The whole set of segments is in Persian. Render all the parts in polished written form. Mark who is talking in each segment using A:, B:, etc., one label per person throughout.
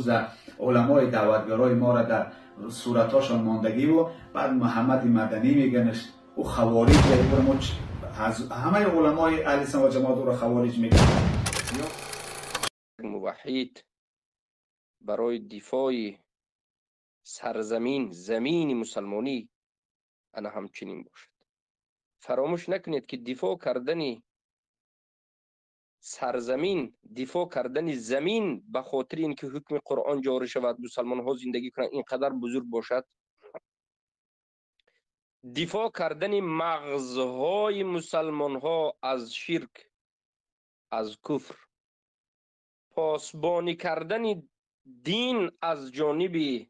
A: امروز علمای دعوتگرای ما را در صورتاشان ماندگی و بعد محمد مدنی میگنش او خوارج همه علمای اهل سنت و جماعت او را خوارج میگن.
B: موحد برای دفاع سرزمین زمین مسلمانی انا همچنین باشد. فراموش نکنید که دفاع کردن سرزمین، دفاع کردن زمین به خاطر اینکه حکم قرآن جاری شود، مسلمان ها زندگی کنند، اینقدر بزرگ باشد. دفاع کردن مغزهای مسلمان ها از شرک، از کفر، پاسبانی کردن دین از جانب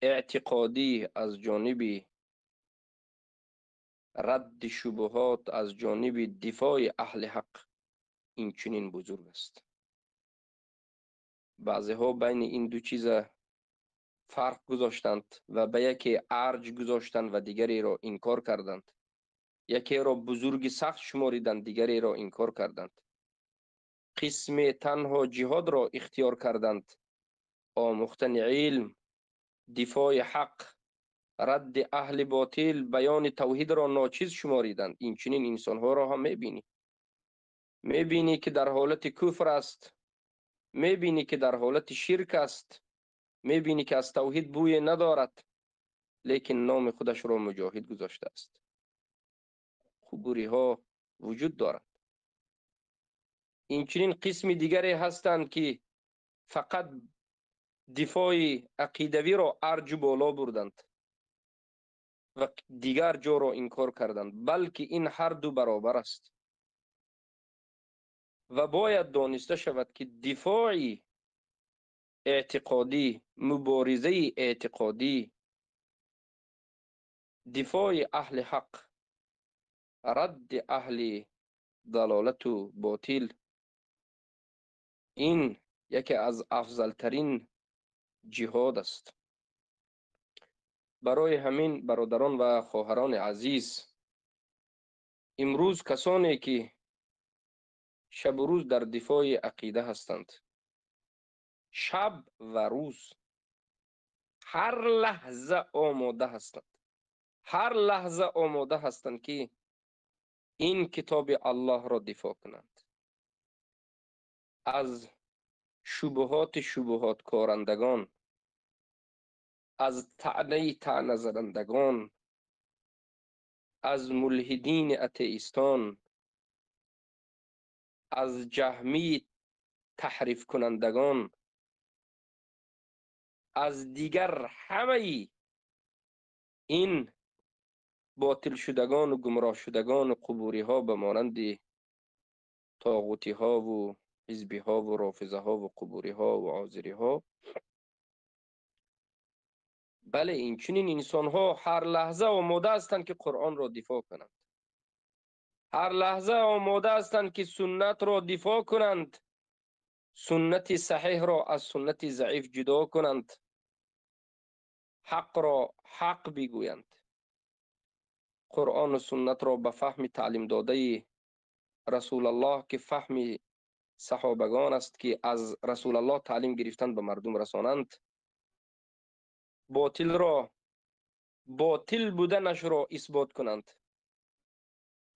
B: اعتقادی، از جانب رد شبهات، از جانب دفاع اهل حق، این چنین بزرگ است. بعضی ها بین این دو چیز فرق گذاشتند و به یکی ارج گذاشتند و دیگری را انکار کردند. یکی را بزرگ سخت شماریدند، دیگری را انکار کردند. قسم تنها جهاد را اختیار کردند، آموختن علم، دفاع حق، رد اهل باطل، بیان توحید را ناچیز شماریدند. این چنین انسان ها را هم میبینی که در حالت کفر است، میبینی که در حالت شرک است، میبینی که از توحید بوی ندارد، لیکن نام خودش را مجاهد گذاشته است. خبوری ها وجود دارد. این چنین قسم دیگری هستند که فقط دفاع عقیدوی را ارج بالا بردند و دیگر جا را انکار کردند، بلکه این هر دو برابر است و باید دانسته شود که دفاع اعتقادی، مبارزه اعتقادی، دفاع اهل حق، رد اهل ضلالت و باطل، این یکی از افضلترین جهاد است. برای همین برادران و خواهران عزیز، امروز کسانی که شب و روز در دفاع عقیده هستند، شب و روز هر لحظه آماده هستند، هر لحظه آماده هستند که این کتاب الله را دفاع کنند، از شبهات کارندگان، از طعنه زدندگان، از ملحدین اتئیستان، از جهمی تحریف کنندگان، از دیگر همه این باطل شدگان و گمراه شدگان و قبوری ها به مانند طاغوتی ها و حزبی ها و رافضه ها و قبوری ها و عازری ها. بله، این چنین انسان ها هر لحظه آماده هستند که قرآن را دفاع کنند، هر لحظه آماده هستند که سنت را دفاع کنند، سنت صحیح را از سنت ضعیف جدا کنند، حق را حق بگویند، قرآن و سنت را به فهم تعلیم داده رسول الله که فهم صحابگان است که از رسول الله تعلیم گرفتند به مردم رسانند، باطل را باطل بودنش را اثبات کنند،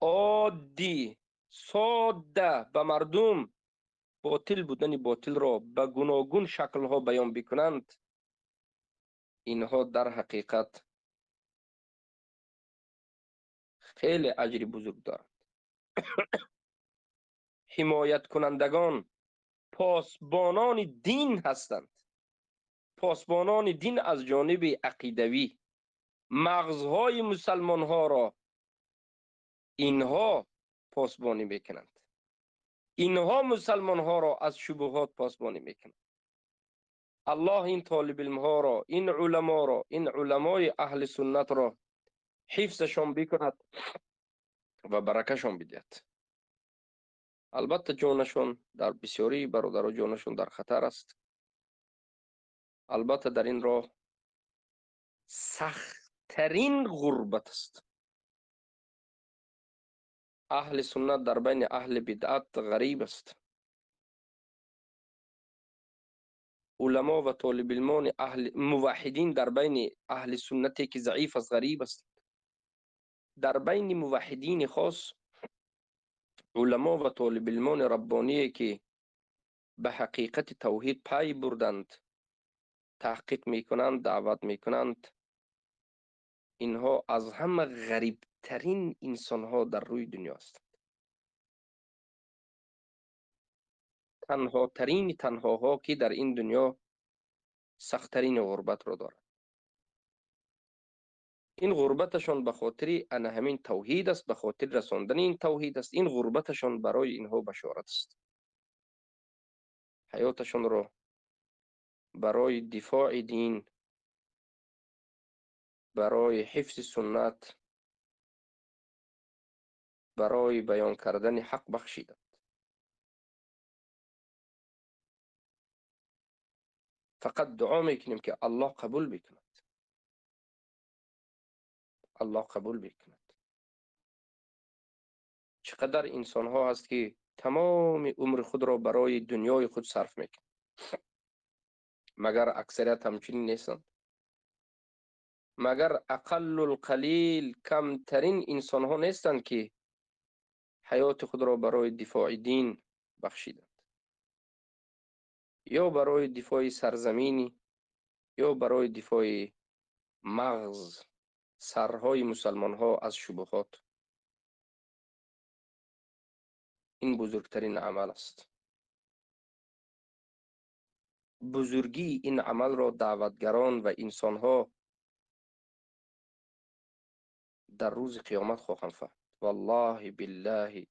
B: عادی ساده به مردم باطل بودن باطل را به گوناگون شکلها بیان بکنند. اینها در حقیقت خیلی اجر بزرگ دارند. حمایت کنندگان پاسبانان دین هستند، پاسبانان دین از جانب عقیدوی، مغزهای مسلمان ها را اینها پاسبانی میکنند، اینها مسلمان ها را از شبهات پاسبانی میکنند. الله این طالب علم ها را، این علما را، این علمای اهل سنت را حفظشان بکند و برکشان بدهد. البته جانشان در بسیاری برادرها جانشان در خطر است. البته در این راه سختترین غربت است. اهل سنت در بین اهل بدعت غریب است. علما و طالب علمان اهل موحدین در بین اهل سنتی که ضعیف است، غریب است. در بین موحدین خاص علما و طالب علمان ربانی که به حقیقت توحید پی بردند، تحقیق میکنند، دعوت میکنند، اینها از همه غریب ترین انسان ها در روی دنیا است. تنها ترین تنهاها که در این دنیا سختترین غربت را دارد. این غربتشان به خاطر همین توحید است، به خاطر رساندن این توحید است. این غربتشان برای اینها بشارت است. حیاتشان را برای دفاع دین، برای حفظ سنت، برای بیان کردن حق بخشیدند. فقط دعا میکنیم که الله قبول بکند. الله قبول بکند. چقدر انسان ها هست که تمام عمر خود را برای دنیای خود صرف میکنند، مگر اکثریت همچنین نیستند؟ مگر اقل القلیل کمترین انسان ها نیستند که حیات خود را برای دفاع دین بخشیدند، یا برای دفاع سرزمینی، یا برای دفاع مغز سرهای مسلمان ها از شبهات. این بزرگترین عمل است. بزرگی این عمل را دعوتگران و انسان ها در روز قیامت خواهند فهمید. والله بالله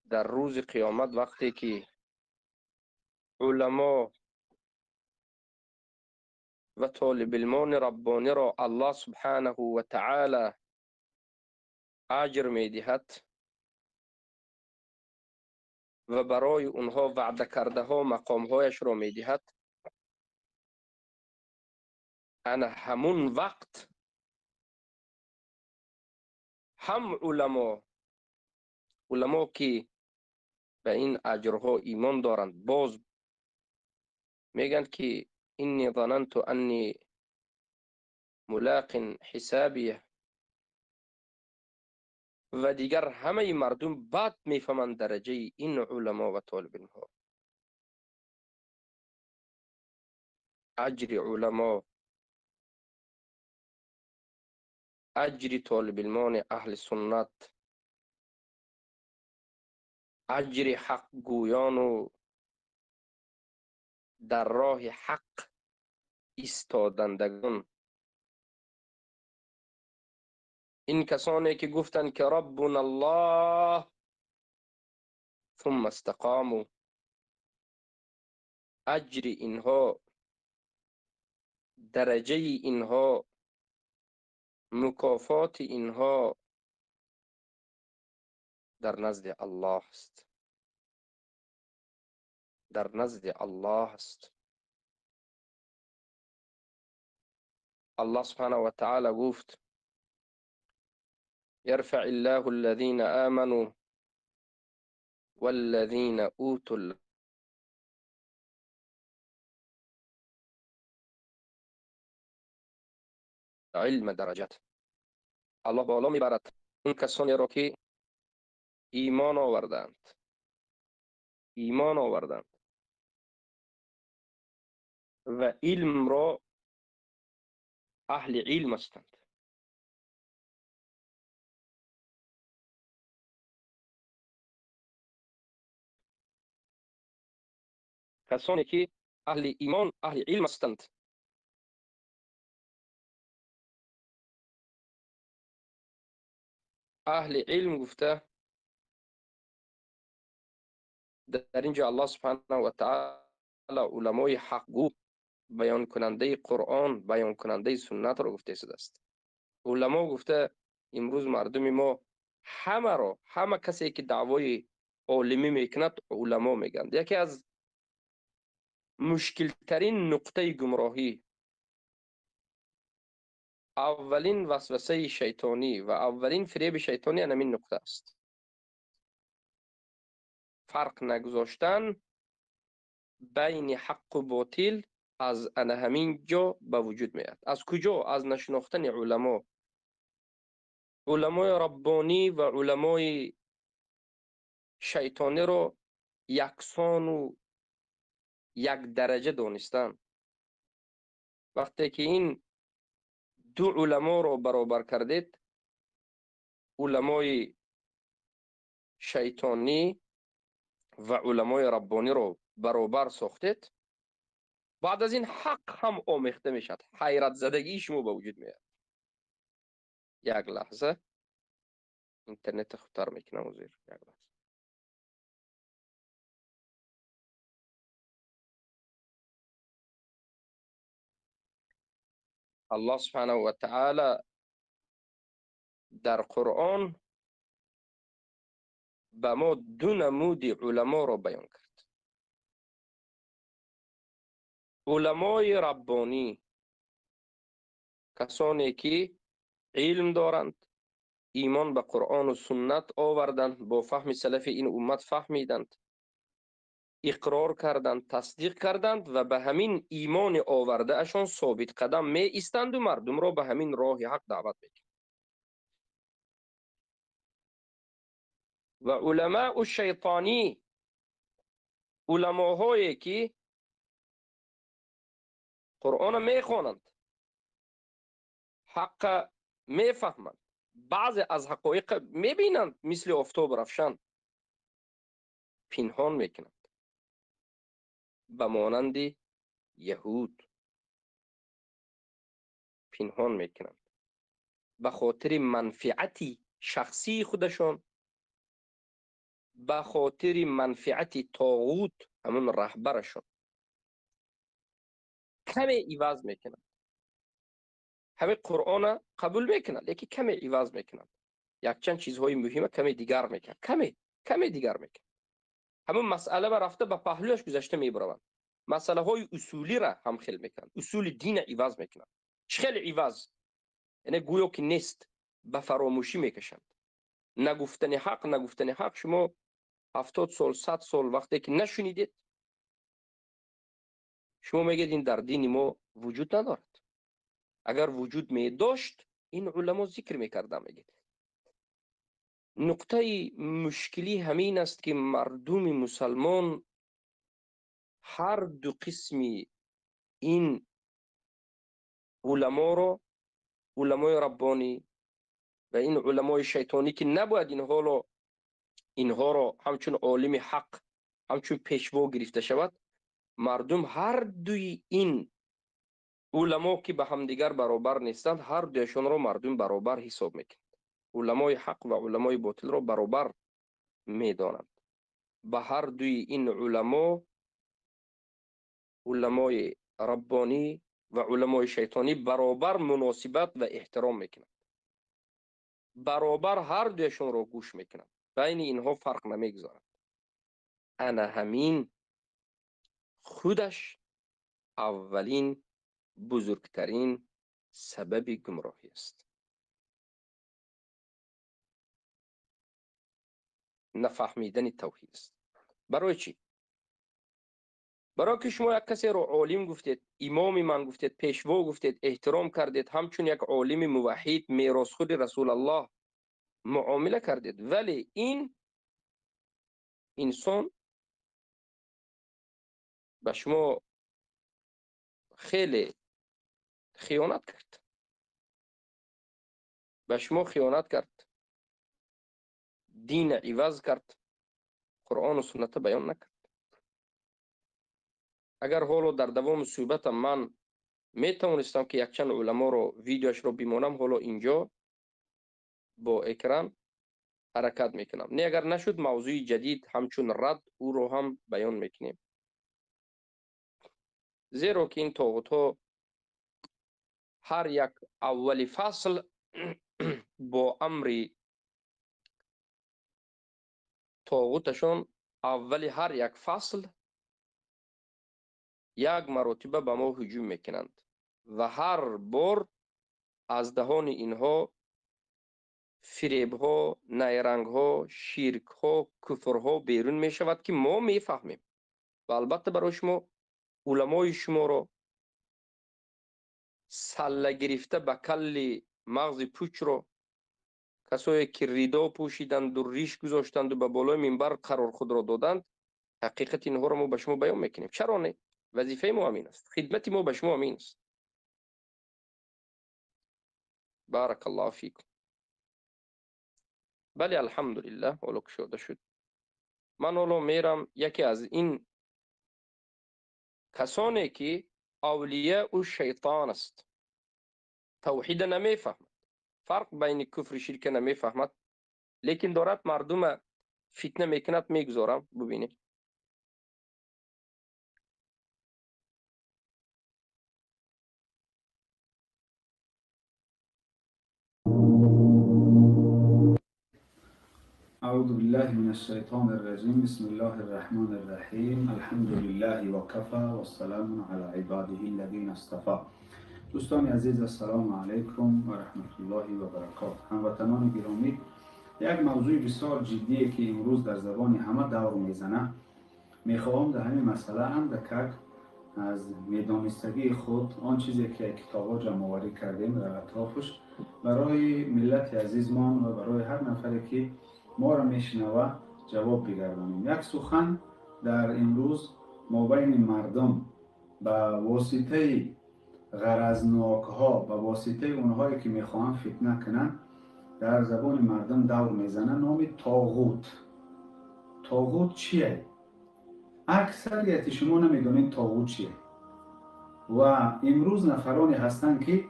B: در روز قیامت وقتی که علما و طالب علمان ربانی را الله سبحانه و تعالی اجر میدهد و برای اونها وعده کرده ها مقام هایش را میدهد، انا همون وقت هم علما که به این اجرها ایمان دارند باز میگن که اینی ظننت انی ملاق حسابیه، و دیگر همه مردم بعد میفهمند درجه این علما و طالب علم ها. اجر علما، اجر طالب علمان اهل سنت، اجر حق گویان و در راه حق ایستادندگان، این کسانی که گفتند که ربنا الله ثم استقاموا، اجر اینها، درجه اینها، مکافات اینها در نزد الله است. در نزد الله است. الله سبحانه و تعالی گفت يرفع الله الذين آمنوا والذين اوتوا العلم درجات. الله بالا میبرد اون کسانی را که ایمان آوردند و علم را اهل علم هستند. کسانی که اهل ایمان، اهل علم هستند. اهل علم گفته در اینجا الله سبحانه و تعالی علمای حق گو، بیان کننده قرآن، بیان کننده سنت را گفته است. علما گفته امروز مردم ما همه کسی که دعوای عالمی میکند علما میگند. یکی از مشکل ترین نقطه گمراهی، اولین وسوسه شیطانی و اولین فریب شیطانی همین نقطه است. فرق نگذاشتن بین حق و باطل از همین جا به وجود میاد. از کجا؟ از نشناختن علمای ربانی و علمای شیطانی رو یکسان و یک درجه دانستن. وقتی که این دو علما رو برابر کردید، علمای شیطانی و علمای ربانی رو برابر ساختید، بعد از این حق هم آمیخته میشد. حیرت زدگی شما به وجود میاد. یک لحظه اینترنت خطر میکنم وزیر. یک لحظه. الله سبحانه و تعالی در قرآن به ما دو نمود علما رو بیان کرد. علمای ربانی، کسانی که علم دارند، ایمان به قرآن و سنت آوردند، با فهم سلف این امت فهمیدند، اقرار کردند، تصدیق کردند و به همین ایمان آورده اشان ثابت قدم می ایستند و مردم را به همین راه حق دعوت میکنند. و علماء الشیطانی، علماهایی که قرآن میخوانند، حق میفهمند، بعض از حقایق میبینند، مثل آفتاب رفشن پنهان میکنند، به مانند یهود پنهان میکنند به خاطر منفعتی شخصی خودشان، به خاطر منفعت طاغوت همون رهبرشان کمی عوض میکنند. همه قرآن قبول میکنند لیکن کمی عوض میکنند. یک چند چیزهای مهمه کمی دیگر میکنند، کمی دیگر میکنند. همون مسئله و رفته به پهلوش گذشته میبروند. مسئله های اصولی را هم خل میکنند، اصول دین عوض میکنند. چخیل عوض؟ یعنی گویا که نیست، به فراموشی میکشند. نگفتن حق شما 70 سال 100 سال وقتی که نشنیدید، شما میگید این در دین ما وجود ندارد. اگر وجود می داشت این علما ذکر میکردن. میگید نقطه مشکلی همین است که مردم مسلمان هر دو قسمی این علما رو، علمای ربانی و این علمای شیطانی که نباید اینها رو همچون عالم حق، همچون پیشوا گرفته شود، مردم هر دوی این علما که به همدیگر برابر نیستند، هر دویشون رو مردم برابر حساب میکنند. علمای حق و علمای باطل رو برابر میدانند. به هر دوی این علمای ربانی و علمای شیطانی برابر مناسبت و احترام میکنند. برابر هر دویشون رو گوش میکنند. بین اینها فرق نمیگذارند. انا همین خودش اولین بزرگترین سبب گمراهی است. نفهمیدن توحید است. برای چی؟ برای که شما یک کسی رو عالم گفتید، امام من گفتید، پیشوا گفتید، احترام کردید، همچون یک عالم موحد میراث خود رسول الله معامله کردید، ولی این انسان به شما خیلی خیانت کرد. به شما خیانت کرد، دین عوض کرد، قرآن و سنت بیان نکرد. اگر حالا در دوام صحبت من می توانستم که یک چند علما رو ویدیوش رو بمانم، حالا اینجا با اکران حرکت میکنم. نه اگر نشد موضوع جدید همچون رد او رو هم بیان میکنیم. زیرا که این طاغوت ها هر یک اول فصل با امر طاغوتشان، اول هر یک فصل یک مرتبه به ما هجوم میکنند و هر بار از دهان اینها فریب ها، نیرنگ ها، شرک ها، کفر ها بیرون می شود که ما میفهمیم. و البته برای شما علمای شما رو سله گرفته به کل مغز پوچ رو، کسایی که ریدا پوشیدند و ریش گذاشتند و به بالای منبر قرار خود را دادند، حقیقت اینها رو ما به شما بیان میکنیم. چرا نه؟ وظیفه ما همین است، خدمت ما به شما همین است. بارک الله فیکم. بله الحمدلله ولو شده شد. من حالا میرم یکی از این کسانی که اولیاء و شیطان است، توحید نمیفهمد، فرق بین کفر و شرک نمیفهمد، لیکن دارد مردم فتنه میکند. میگذارم ببینید.
A: أعوذ بالله من الشيطان الرجيم بسم الله الرحمن الرحیم الحمد لله و کفى و السلام على عباده الذين اصطفى. دوستان عزیز السلام علیکم و رحمت الله و برکاته. هموطنان گرامی، یک موضوع بسیار جدیه که امروز در زبان همه دور میزنه. میخواهم در همین مسئله اندکک از میدانستگی خود آن چیزی که کتابا جمع آوری کردیم در اطرافش برای ملت عزیزمان و برای هر نفری که ما را میشنوه جواب بگردانیم. یک سخن در امروز ما بین مردم به واسطه غرضناک ها، به واسطه اونهایی که میخواهند فتنه کنن، در زبان مردم دور میزنه نام طاغوت. طاغوت چیه؟ اکثریت شما نمیدونید طاغوت چیه و امروز نفرانی هستند که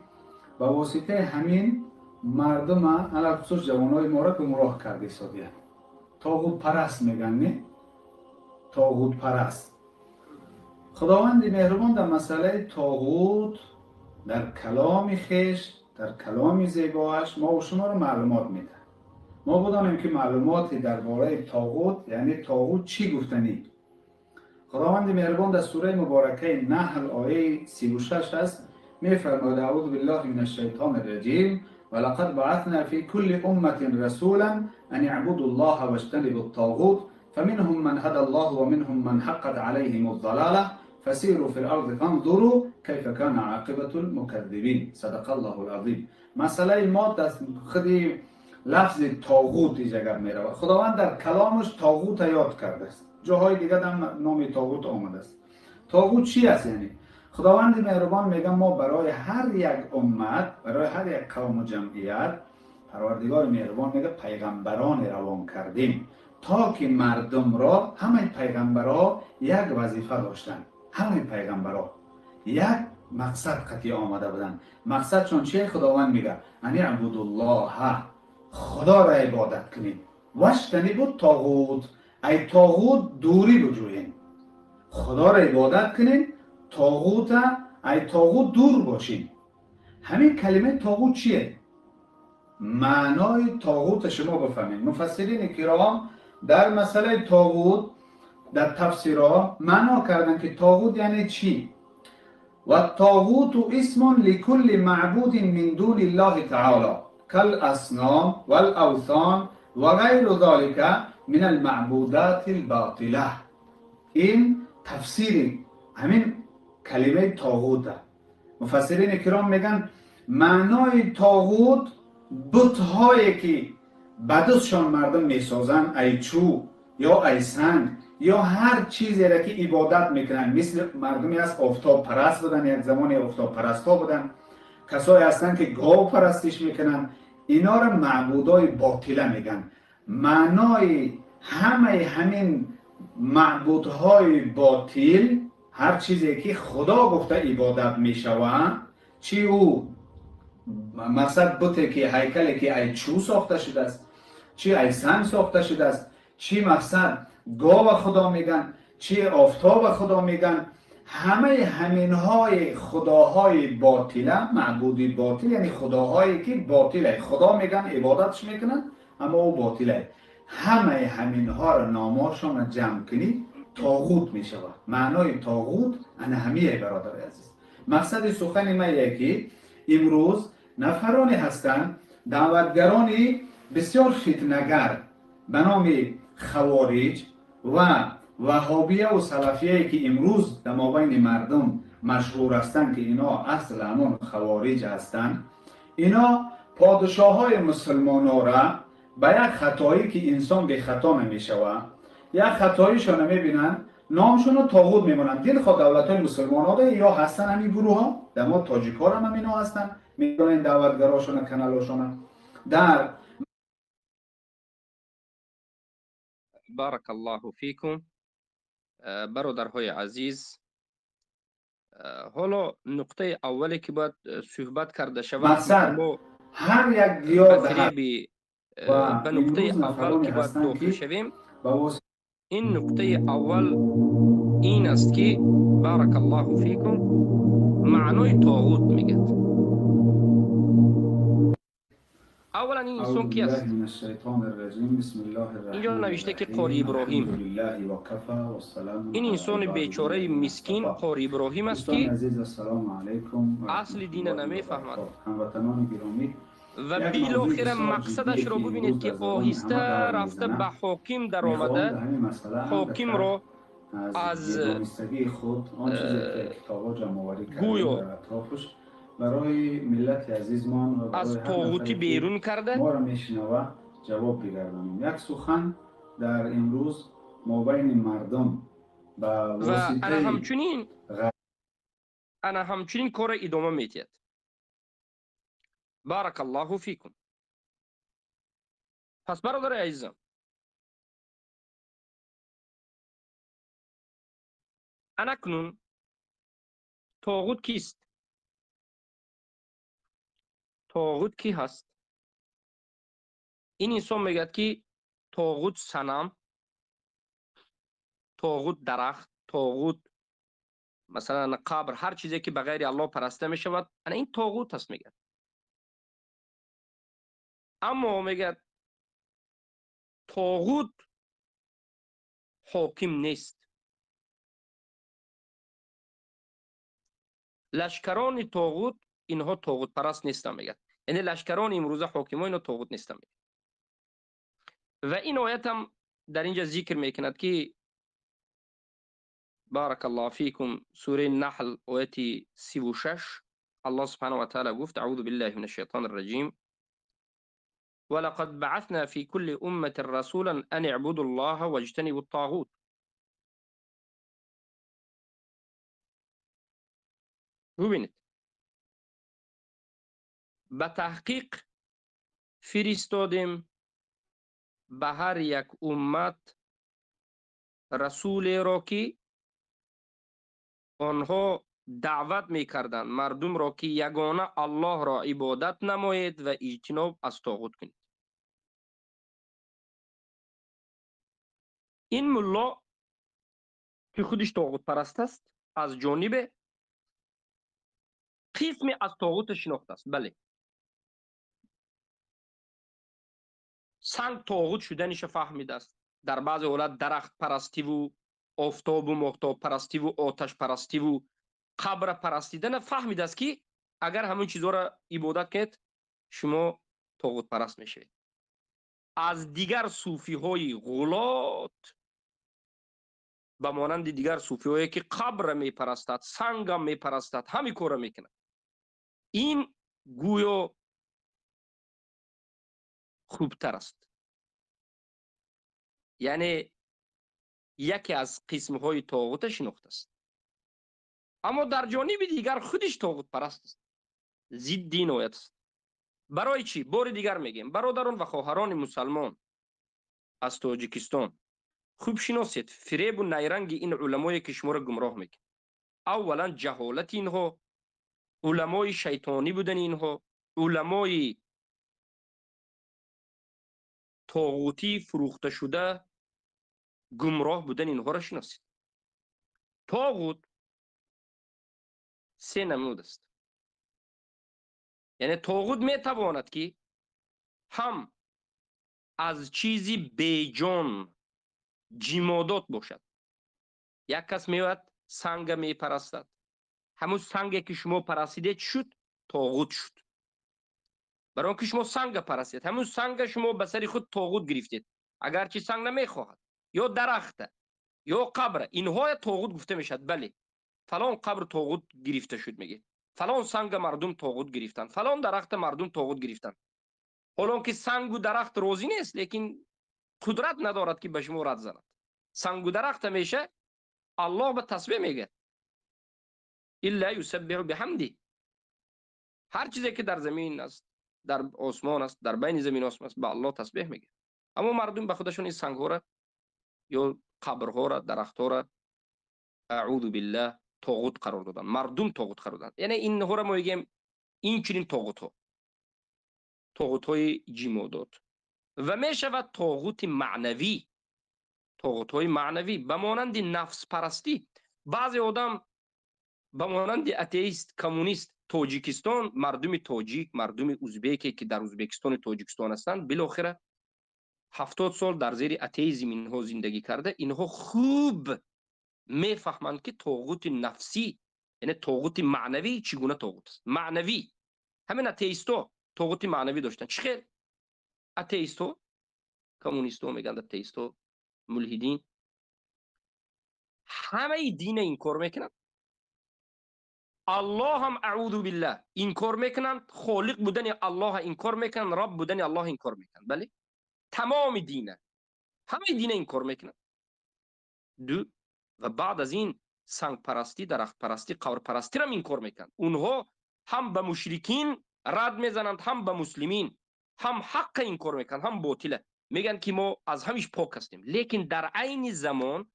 A: به واسطه همین مردم علاوه خصوص جوانای ما را گمراه کرده سادیه. طاغوت پرست میگن، نه؟ طاغوت پرست. خداوند مهربان در مسئله طاغوت در کلام خیش، در کلام زیباش ما و شما را معلومات میده. ما بدانیم که معلوماتی درباره طاغوت، یعنی طاغوت چی گفتنی. خداوند مهربان در سوره مبارکه نحل آیه 36 است، میفرماید اعوذ بالله من الشیطان الرجیم ولقد بعثنا في كل امة رسولا ان يعبدوا الله واجتنبوا الطاغوت فمنهم من هدى الله ومنهم من حقت عليهم الضلاله فسيروا في الارض فانظروا كيف كان عاقبة المكذبين. صدق الله العظیم. مسئله ما در خودی لفظ طاغوت اینجا می رود. خداوند در کلامش طاغوت یاد کرده است، جاهای دیگه هم نام طاغوت آمده است. طاغوت چی است؟ یعنی خداوند مهربان میگه ما برای هر یک امت، برای هر یک قوم و جمعیت، پروردگار مهربان میگه پیغمبران روان کردیم تا که مردم را، همه پیغمبرها یک وظیفه داشتن، همه پیغمبرها یک مقصد قطعی آمده بودن. مقصد چون چیه؟ خداوند میگه ان اعبدوا الله، خدا را عبادت کنید، واجتنبوا الطاغوت، ای طاغوت دوری بجویین. خدا را عبادت کنید، طاغوت ای طاغوت دور باشین. همین کلمه طاغوت چیه؟ معنای طاغوت شما بفهمید. مفسرین کرام در مسئله طاغوت در تفسیرها معنا کردن که طاغوت یعنی چی؟ و طاغوت اسم لكل معبود من دون الله تعالی كالاصنام والاوثان و غیر ذلك من المعبودات الباطله. این تفسیر همین کلمه طاغوت. مفسرین کرام میگن معنای طاغوت بت‌هایی که بدشان مردم میسازن، ای چوب یا ای سنگ یا هر چیزی را که عبادت میکنن. مثل مردمی از آفتاب پرست بودن، یک زمانی آفتاب پرستا بودن، کسایی هستن که گاو پرستش میکنن، اینا را معبودای باطله میگن. معنای همین معبودهای باطل، هر چیزی که خدا گفته عبادت میشوند، چی او مقصد بوده که هیکلی که ای چو ساخته شده است، چی ای سنگ ساخته شده است، چی مقصد گاو خدا میگن، چی آفتاب خدا میگن. همه همینهای خداهای باطله، معبودی باطل یعنی خداهایی که باطله، خدا میگن عبادتش میکنن اما او باطله. همه همینها را ناماشون را جمع کنید طاغوت میشود. معنای طاغوت انا همیه برادر عزیز. مقصد سخن ما اینه که امروز نفرانی هستند، دعوتگرانی بسیار فتنه‌گر به نام خوارج و وهابیه و سلفیه که امروز در مابین مردم مشهور هستند که اینا اصل همون خوارج هستند، اینا پادشاه های مسلمان ها را به یک خطایی که انسان به خطا نمیشوه، یک خطاییشون نمیبینن، نامشون رو طاغوت میمونن. دل خود دولت های مسلمان ها یا هستن همین گروه ها، در ما تاجیک ها هم اینا هستن، میدونن دعوتگراشون کانالاشون در.
B: بارك الله فيكم. برادرهای عزیز، حالا نقطه اولی که باید صحبت کرده شود،
A: مقصد
B: ما
A: هر یک
B: به
A: گیاه در
B: فریب
A: و
B: به نقطه
A: امروز
B: اول
A: نفرانی
B: که باید
A: هستند
B: داخل
A: که
B: شویم.
A: با واسطه
B: این نقطه اول این است که بارک الله فیکم معنای طاغوت میگه. اولا این
A: اعوذ
B: انسان کی
A: بالله
B: است؟
A: من الشیطان الرجیم بسم الله
B: اینجا
A: الرحمن
B: نوشته که قاری
A: الرحیم الحمد
B: ابراهیم.
A: لله و کفى و السلام
B: این
A: علی
B: انسان
A: عباده
B: بیچاره
A: الذین
B: مسکین
A: اصطفى.
B: قاری ابراهیم است
A: دوستان
B: که
A: عزیز السلام علیکم و
B: اصل
A: رحمت
B: دین
A: الله و
B: نمیفهمد
A: برکاته. هموطنان گرامی،
B: و
A: یک موضوع
B: بالاخره
A: بسیار جدیه
B: مقصدش را
A: که
B: ببینید
A: امروز در
B: که
A: زبان
B: آهسته
A: همه دور
B: رفته به
A: میزنه.
B: حاکم در
A: میخواهم
B: آمده،
A: در همین مسئله هم
B: حاکم
A: دکتر
B: را
A: از
B: از
A: بی‌نامستگی خود آن چیزی که کتابا جمع آوری کردیم
B: گویا
A: در اطرافش برای ملت عزیزمان و برای
B: از
A: هر
B: طاغوتی
A: نفری که
B: بیرون کرده
A: ما را میشنوه جواب بگردانیم. یک سخن در امروز ما بین مردم به
B: و
A: واسطه
B: انا همچنین کار ادامه میتید. بارک الله فیکم. پس برادر عزیزم، اکنون طاغوت کیست؟ طاغوت کی هست؟ این انسان میگه که طاغوت صنم، طاغوت درخت، طاغوت مثلا قبر، هر چیزی که بغیر الله پرسته می شود انا این طاغوت است میگه. اما میگه طاغوت حاکم نیست. لشکران طاغوت اینها طاغوت پرست نیستن میگه. یعنی لشکران امروزه حاکمان اینا طاغوت نیستن میگه. و این آیت هم در اینجا ذکر میکند که بارك الله فيكم سوره النحل آیت 36 الله سبحانه وتعالى گفت اعوذ بالله من الشيطان الرجيم ولقد بعثنا في كل أمة رسولا أن اعبدوا الله واجتنبوا الطاغوت. ببینید، به تحقیق فرستادیم به هر یک امت رسول را که آنها دعوت میکردند مردم را که یگانه الله را عبادت نمایید و اجتناب از طاغوت کنید. این ملا که خودش طاغوت پرست است از جانب قسمی از طاغوت شناخته است. بله، سنگ طاغوت شدنش فهمیده است، در بعض حالت درخت پرستی و آفتاب و ماهتاب پرستی و آتش پرستی و قبر پرستیدن فهمیده است که اگر همون چیزها را عبادت کنید شما طاغوت پرست میشوید. از دیگر صوفی های غلات به مانند دیگر صوفی هایی که قبر می پرستد، سنگ هم می پرستد، همین کار را میکند، این گویا خوبتر است. یعنی یکی از قسم های طاغوت شناخته است. اما در جانب دیگر خودش طاغوت پرست است، ضد دین آیت است. برای چی؟ بار دیگر میگیم برادران و خواهران مسلمان از تاجیکستان، خوب شناسید فریب و نیرنگ این علمای که شما را گمراه میکنه. اولا جهالت اینها، علمای شیطانی بودن اینها، علمای طاغوتی فروخته شده گمراه بودن اینها را شناسید. طاغوت سه نمود است. یعنی طاغوت میتواند که هم از چیزی بیجان جمادات باشد. یک کس میاد سنگ میپرستد، همون سنگی که شما پرستیدید شد طاغوت شد. برای آنکه شما سنگ پرستید، همون سنگ شما به سر خود طاغوت گرفتید، اگرچه سنگ نمیخواهد. یا درخت، یا قبر، اینها طاغوت گفته میشد. بله، فلان قبر طاغوت گرفته شد، میگه فلان سنگ مردم طاغوت گرفتن، فلان درخت مردم طاغوت گرفتن. حالا که سنگ و درخت روزی نیست، لیکن قدرت ندارد که به شما رد زند. سنگ و درخت همیشه الله به تسبیح میگه، الا یسبح بحمده. هر چیزی که در زمین است، در آسمان است، در بین زمین و آسمان است، به الله تسبیح میگه. اما مردم به خودشون این سنگ ها را یا قبر ها را، درخت ها را، اعوذ بالله، طاغوت قرار دادن. مردم طاغوت قرار دادن. یعنی این ها را ما میگیم این چنین طاغوت ها، طاغوت های جمادات. و می شود طاغوت معنوی، طاغوت های معنوی به مانند نفس پرستی. بعضی آدم به مانند اتئیست، کمونیست، تاجیکستان، مردم تاجیک، مردم ازبکی که در ازبکستان و تاجیکستان هستند، بالاخره 70 سال در زیر اتئیسم اینها زندگی کرده، اینها خوب میفهمند که طاغوت نفسی یعنی طاغوت معنوی چگونه طاغوت است. معنوی، همین اتئیستا طاغوت معنوی داشتن. چه خیر؟ اتئیستا، کمونیستا میگن اتئیستا، ملحدین، همه دین این کار میکنن. الله هم اعوذ بالله این کار میکنن، خالق بودن الله این کار میکنن، رب بودن الله این کار میکنن. بله، تمام دینه، همه دین این کار میکنن. دو، و بعد از این سنگ پرستی، درخت پرستی، قبر پرستی را این کار میکنن. اونها هم به مشرکین رد میزنند، هم به مسلمین، هم حق این کار میکنن، هم باطله. میگن که ما از همیش پاک هستیم، لیکن در عین زمان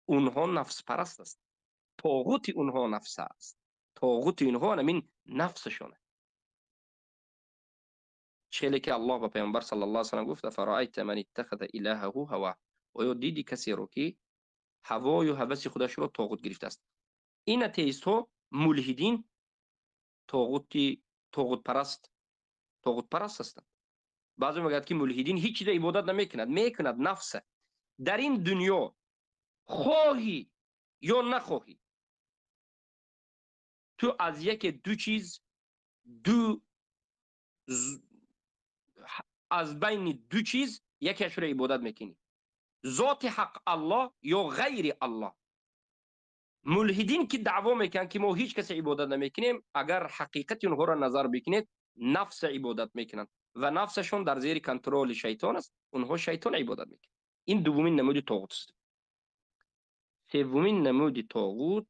B: اونها نفس پرست است. طاغوت اونها نفس است. طاغوت اونها همین نفسشونه. چیلی که الله با پیامبر صلی الله علیه و سلم گفت فرایت من اتخذ الهه هوا، و دیدی کسی رو که هوای و هوس خودش رو طاغوت گرفته است. این اتئیست ها، ملحدین، طاغوت پرست هستند. بعضی میگن که ملحدین هیچ چیز عبادت نمیکند، میکند نفس. در این دنیا خواهی یا نخواهی، تو از یک دو چیز، دو از بین دو چیز یکیش رو عبادت میکنی، ذات حق الله یا غیر الله. ملحدین که دعوا میکنن که ما هیچ کس عبادت نمیکنیم، اگر حقیقت اونها را نظر بکنید، نفس عبادت میکنن و نفسشون در زیر کنترل شیطان است. اونها شیطان عبادت میکنن. این دومین نمود طاغوت است. سومین نمود طاغوت،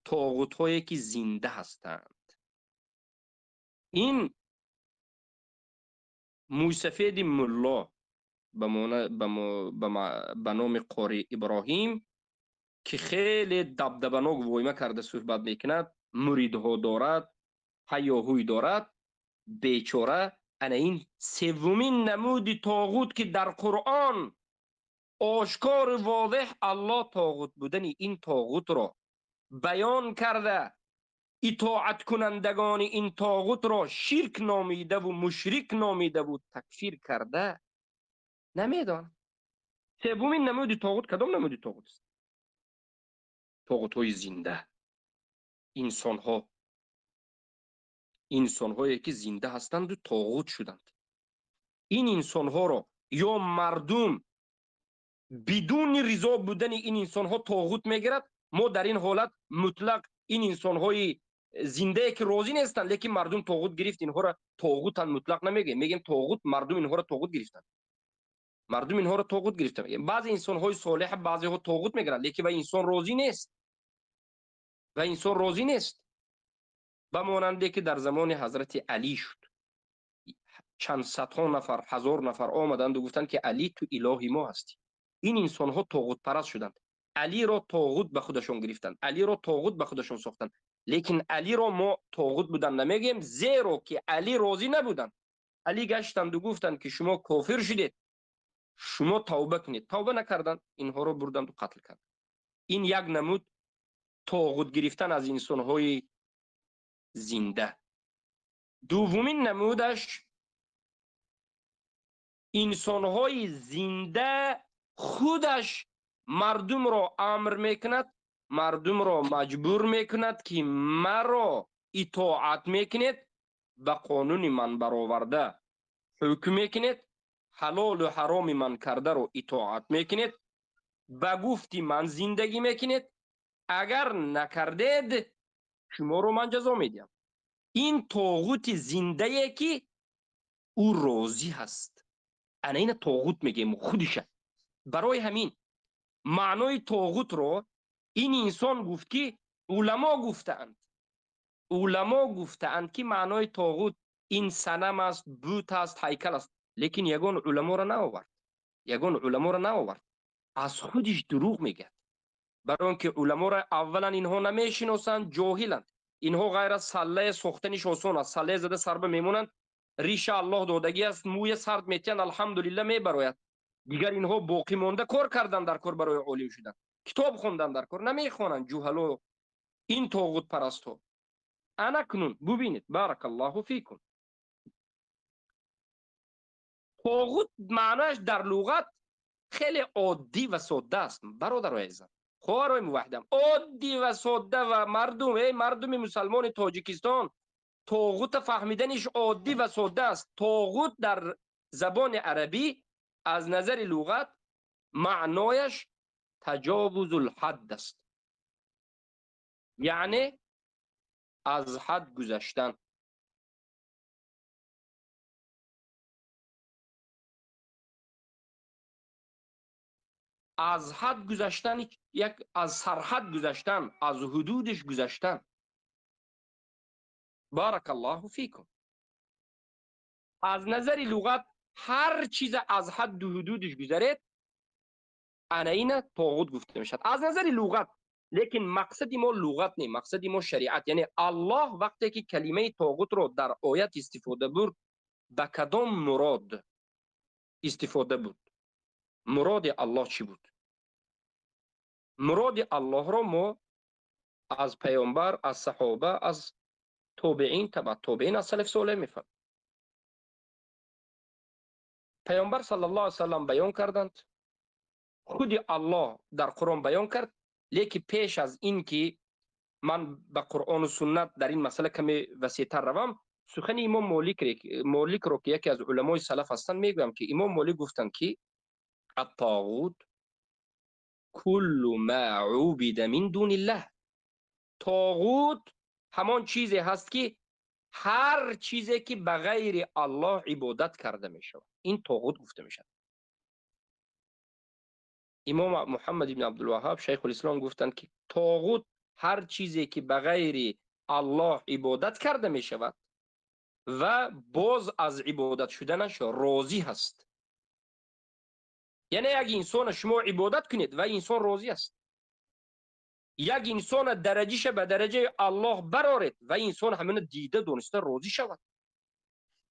B: طاغوت هایی که زنده هستند. این موسفید ملا به نام قاری ابراهیم که خیلی دبدبناک وایمه کرده صحبت میکند، مریدها دارد، هیاهوی دارد، بیچاره. انا این سومین نمود طاغوت که در قرآن آشکار واضح الله طاغوت بودن این طاغوت را بیان کرده، اطاعت کنندگان این طاغوت را شرک نامیده و مشرک نامیده و تکفیر کرده نمیدان. سومین نمود طاغوت کدام نمود طاغوت است؟ طاغوت های زنده، انسان هایی که زنده هستند و طاغوت شدند. این انسان ها را یا مردم بدون رضا بودن این انسان ها طاغوت میگیرد. ما در این حالت مطلق این انسان های زنده که راضی نیستند، لیکن مردم طاغوت گرفت اینها را طاغوت مطلق نمیگیم، میگیم طاغوت مردم اینها را طاغوت گرفتند. مردم اینها را طاغوت گرفتند. میگیم بعضی انسان های صالح بعضی ها طاغوت میگیرند، لیکن و انسان راضی نیست، و انسان راضی نیست. به مانندی که در زمان حضرت علی شد، چند صدها نفر، هزار نفر آمدند و گفتند که علی تو اله ما هستی. این انسان ها طاغوت پرست شدند، علی را طاغوت به خودشون گرفتند، علی را طاغوت به خودشون ساختند. لیکن علی را ما طاغوت بودن نمیگیم، زیرا که علی راضی نبودند. علی گشتند و گفتند که شما کافر شدید، شما توبه کنید. توبه نکردند، اینها را بردند و قتل کردند. این یک نمود طاغوت گرفتن از انسان های زنده. دومین نمودش، انسان های زنده خودش مردم را امر میکند، مردم را مجبور میکند که مرا اطاعت میکنید، به قانون من برآورده حکم میکنید، حلال و حرام من کرده رو اطاعت میکنید، به گفتی من زندگی میکنید، اگر نکردید شما رو من جزا میدم. این طاغوت زنده که او راضی هست، انا این طاغوت میگیم خودشه. برای همین معنای طاغوت رو این انسان گفت که علما گفتند که معنای طاغوت این صنم است، بت است، هیکل است. لیکن یگان علما رو نآورد، از خودش دروغ میگه. برای اینکه علما را اولا اینها نمیشناسند، جاهلند. اینها غیر از سله سوختنش آسان است، سله زده سر به میمونند، ریش الله دادگی است، موی سرد میتین الحمدلله میبراید. دیگر اینها باقی مانده کار کردن در کار برای عالی شدن، کتاب خوندن در کار نمیخوانند. جوهلو این طاغوت پرستو. انا کنون ببینید، بارک الله فیکم، طاغوت معناش در لغت خیلی عادی و ساده است برادر عزیزم، خواهرای موحدم. عادی و ساده و مردم مسلمان تاجیکستان طاغوت فهمیدنش عادی و ساده است. طاغوت در زبان عربی از نظر لغت معنایش تجاوز الحد است، یعنی از حد گذشتن. از حد گذشتن، از سرحد گذشتن، از حدودش گذشتن. بارک الله فیکم. از نظر لغت هر چیز از حد و حدودش گذرید این طاغوت گفته میشد از نظر لغت. لیکن مقصد ما لغت نه، مقصد ما شریعت. یعنی الله وقتی که کلمه طاغوت رو در آیت استفاده برد، به کدام مراد استفاده بود؟ مراد الله چی بود؟ مراد الله رو ما از پیامبر، از صحابه، از تابعین، تبع تابعین، از سلف صالح میفهم. پیامبر صلی الله علیه وسلم بیان کردند، خود الله در قرآن بیان کرد. لیکن پیش از این که من به قرآن و سنت در این مسئله کمی وسیع‌تر روم، سخن امام مالک رو که یکی از علمای سلف هستند میگم که امام مالک گفتند که الطاغوت کل ما عبد من دون الله. طاغوت همان چیزی هست که هر چیزی که به غیر الله عبادت کرده می شود، این طاغوت گفته می شود. امام محمد ابن عبدالوهاب شیخ الاسلام گفتند که طاغوت هر چیزی که به غیر الله عبادت کرده می شود و باز از عبادت شدنش راضی هست. یعنی یک انسان شما عبادت کنید و انسان راضی است. یک انسان درجهش به درجه الله برارید و انسان همین دیده دونسته راضی شود.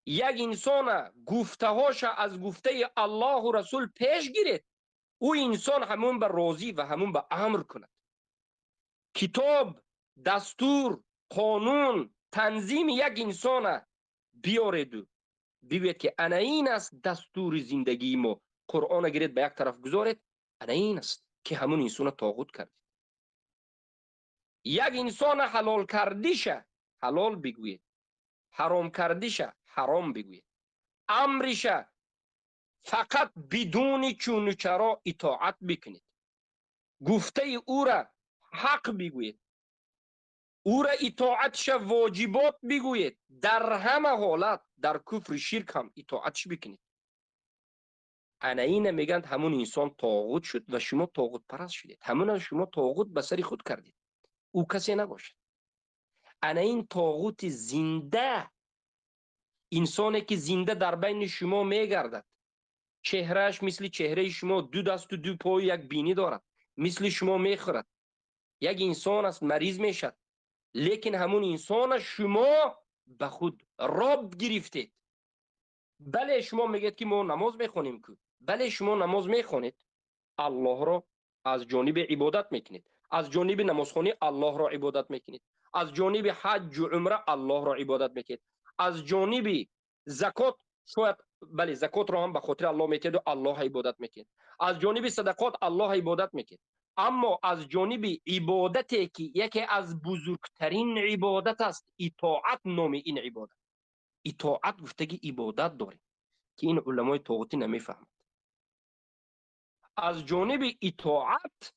B: یک انسان گفتهاش از گفته الله و رسول پیش گیرید، او انسان همون به راضی و همون به امر کند. کتاب، دستور، قانون، تنظیم یک انسان بیارید و بگوید که انا این است دستور زندگی ما، قرآن گیرید به یک طرف گذارید، انا این است که همون انسان طاغوت کرد. یک انسان حلال کردیشه حلال بگوید، حرام کردیشه حرام بگوید، امرشه فقط بدون چون و چرا اطاعت بکنید، گفته او را حق بگوید، او را اطاعتش واجبات بگوید، در همه حالت در کفر شرک هم اطاعتش بکنید. انا این میگن همون انسان طاغوت شد و شما طاغوت پرست شدید. همون شما طاغوت به سر خود کردید، او کسی نباشد. انا این طاغوت زنده، انسانی که زنده در بین شما میگردد، چهرهش مثل چهره شما، دو دست و دو پای یک بینی دارد، مثل شما میخورد. یک انسان است، مریض میشد، لیکن همون انسان شما به خود رب گرفتید. بله شما میگید که ما نماز میخونیم، که بله شما نماز میخونید، الله را از جانب عبادت میکنید، از جانب نمازخوانی الله را عبادت میکنید، از جانب حج و عمره الله را عبادت میکنید، از جانب زکات شاید بله زکات را هم به خاطر الله میتید و الله عبادت میکنید، از جانب صدقات الله عبادت میکنید. اما از جانب عبادتی که یکی از بزرگترین عبادت است، اطاعت نام این عبادت. اطاعت گفتگی عبادت داره که این علمای طاغوتی نمیفهمند. از جانب اطاعت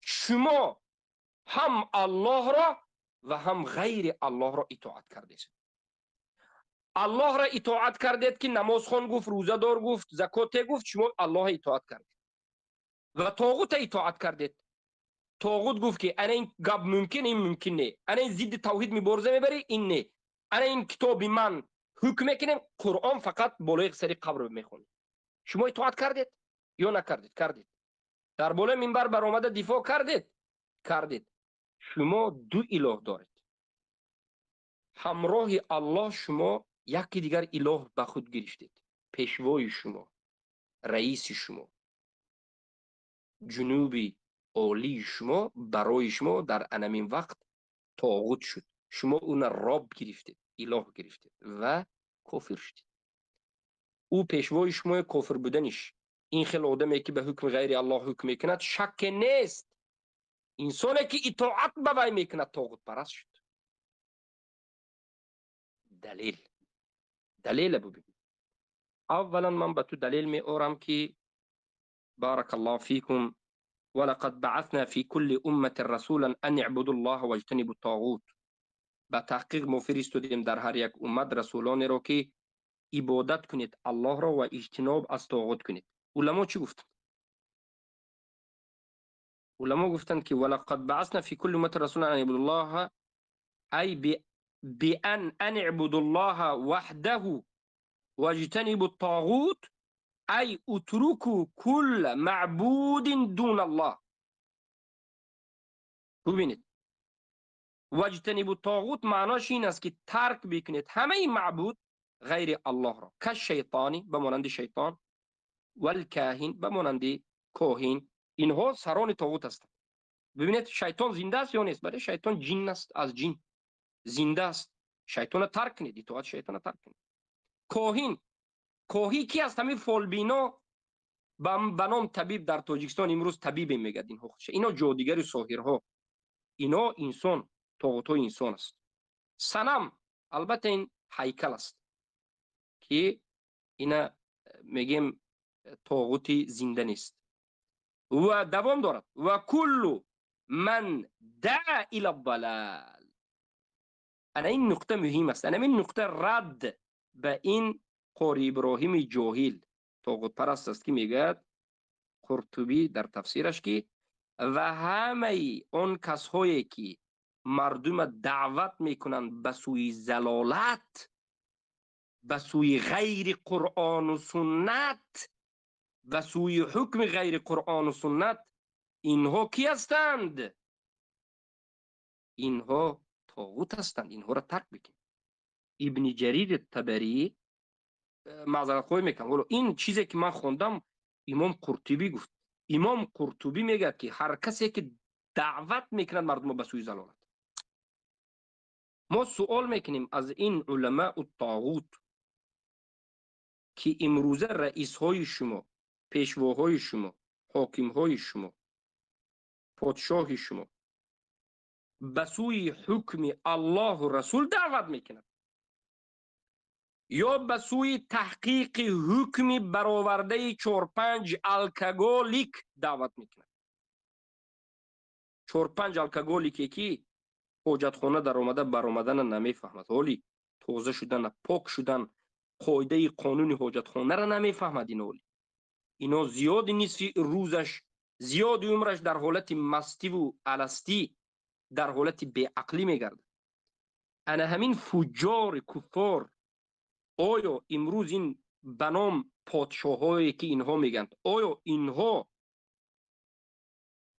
B: شما هم الله را و هم غیر الله را اطاعت کردید. الله را اطاعت کردید که نماز خوان گفت، روزه دار گفت، زکات گفت، شما الله اطاعت کردید. و طاغوت اطاعت کردید. طاغوت گفت که انا این گپ ممکن، این ممکن نه، انا این ضد توحید میبرزه میبری، این نه، انا این کتاب من حکم میکنم، قرآن فقط بالای سر قبر میخونی. شما اطاعت کردید یا نکردید؟ کردید. در بالای منبر برآمده دفاع کردید؟ کردید. شما دو اله دارید. همراه الله شما یکی دیگر اله به خود گرفتید. پیشوای شما، رئیس شما، جنوبی عالی شما برای شما در انمین وقت طاغوت شد. شما اون رب گرفتید، اله گرفتید و کافر شدید. او پیشوای شما کافر بودنش، این خیلی آدمی که به حکم غیر الله حکم میکند شک نیست. انسانی که اطاعت به وی میکند طاغوت پرست شد. دلیل ببین. اولا من به تو دلیل می آورم که بارك الله فيكم ولقد بعثنا في كل أمة رسولا أن اعبدوا الله واجتنبوا الطاغوت. به تحقیق ما فرستادیم در هر یک امت رسولانی را که عبادت کنید الله را و اجتناب از طاغوت کنید. علما چی گفتند؟ علما گفتند که ولقد بعثنا في كل أمة رسولا أن اعبدوا الله أي بأن اعبدوا الله وحده واجتنبوا الطاغوت ای اترکو کل معبود دون الله. ببینید واجتنبوا الطاغوت معناش این است که ترک بکنید همه معبود غیر الله را، که شیطانی بمانند شیطان، والکاهن بمانند کاهن، اینها سران طاغوت هستند. ببینید شیطان زنده است یا نیست؟ برای شیطان جن است، از جن زنده است. شیطان ترک کنید، اطاعت شیطان ترک کنید. کاهی کی است؟ همین فالبینا به نام طبیب در تاجیکستان امروز طبیب میگد. اینا جادوگر ساحرها، اینا انسان، طاغوت های انسان است. صنم البته این هیکل است که اینا میگیم طاغوت زنده نیست. و دوام دارد و کل من دعا الی الضلال. انا این نقطه مهم است. انا این نقطه رد به این قاری ابراهیم جاهل طاغوت پرست است که میگه قرطبی در تفسیرش که و همه اون کسایی که مردم دعوت میکنند به سوی ضلالت، به سوی غیر قرآن و سنت، به سوی حکم غیر قرآن و سنت، اینها کی هستند؟ اینها طاغوت هستند. اینها را ترک بکن. ابن جریر طبری معذرت خواهی میکنم ولی این چیزی که من خوندم امام قرطبی گفت. امام قرطبی میگه که هر کسی که دعوت میکنند مردم به سوی ضلالت. ما سوال میکنیم از این علماء الطاغوت که امروزه رئیس های شما، پیشواهای شما، حاکم های شما، پادشاه شما به سوی حکم الله و رسول دعوت میکنند یا به سوی تحقیق حکم برآورده 4-5 الکگولیک دعوت میکنند. 4-5 الکگولیکی که حاجت خانه در آمده برآمدن نمیفهمد، حالی تازه شدن، پاک شدن، قاعده قانون حاجت خانه را نمیفهمد. اینا زیاد نصف روزش، زیاد عمرش در حالت مستی و الستی، در حالت بی عقلی میگرد. انا همین فجار کفار آیا امروز این بنام پادشاهایی که اینها میگند آیا اینها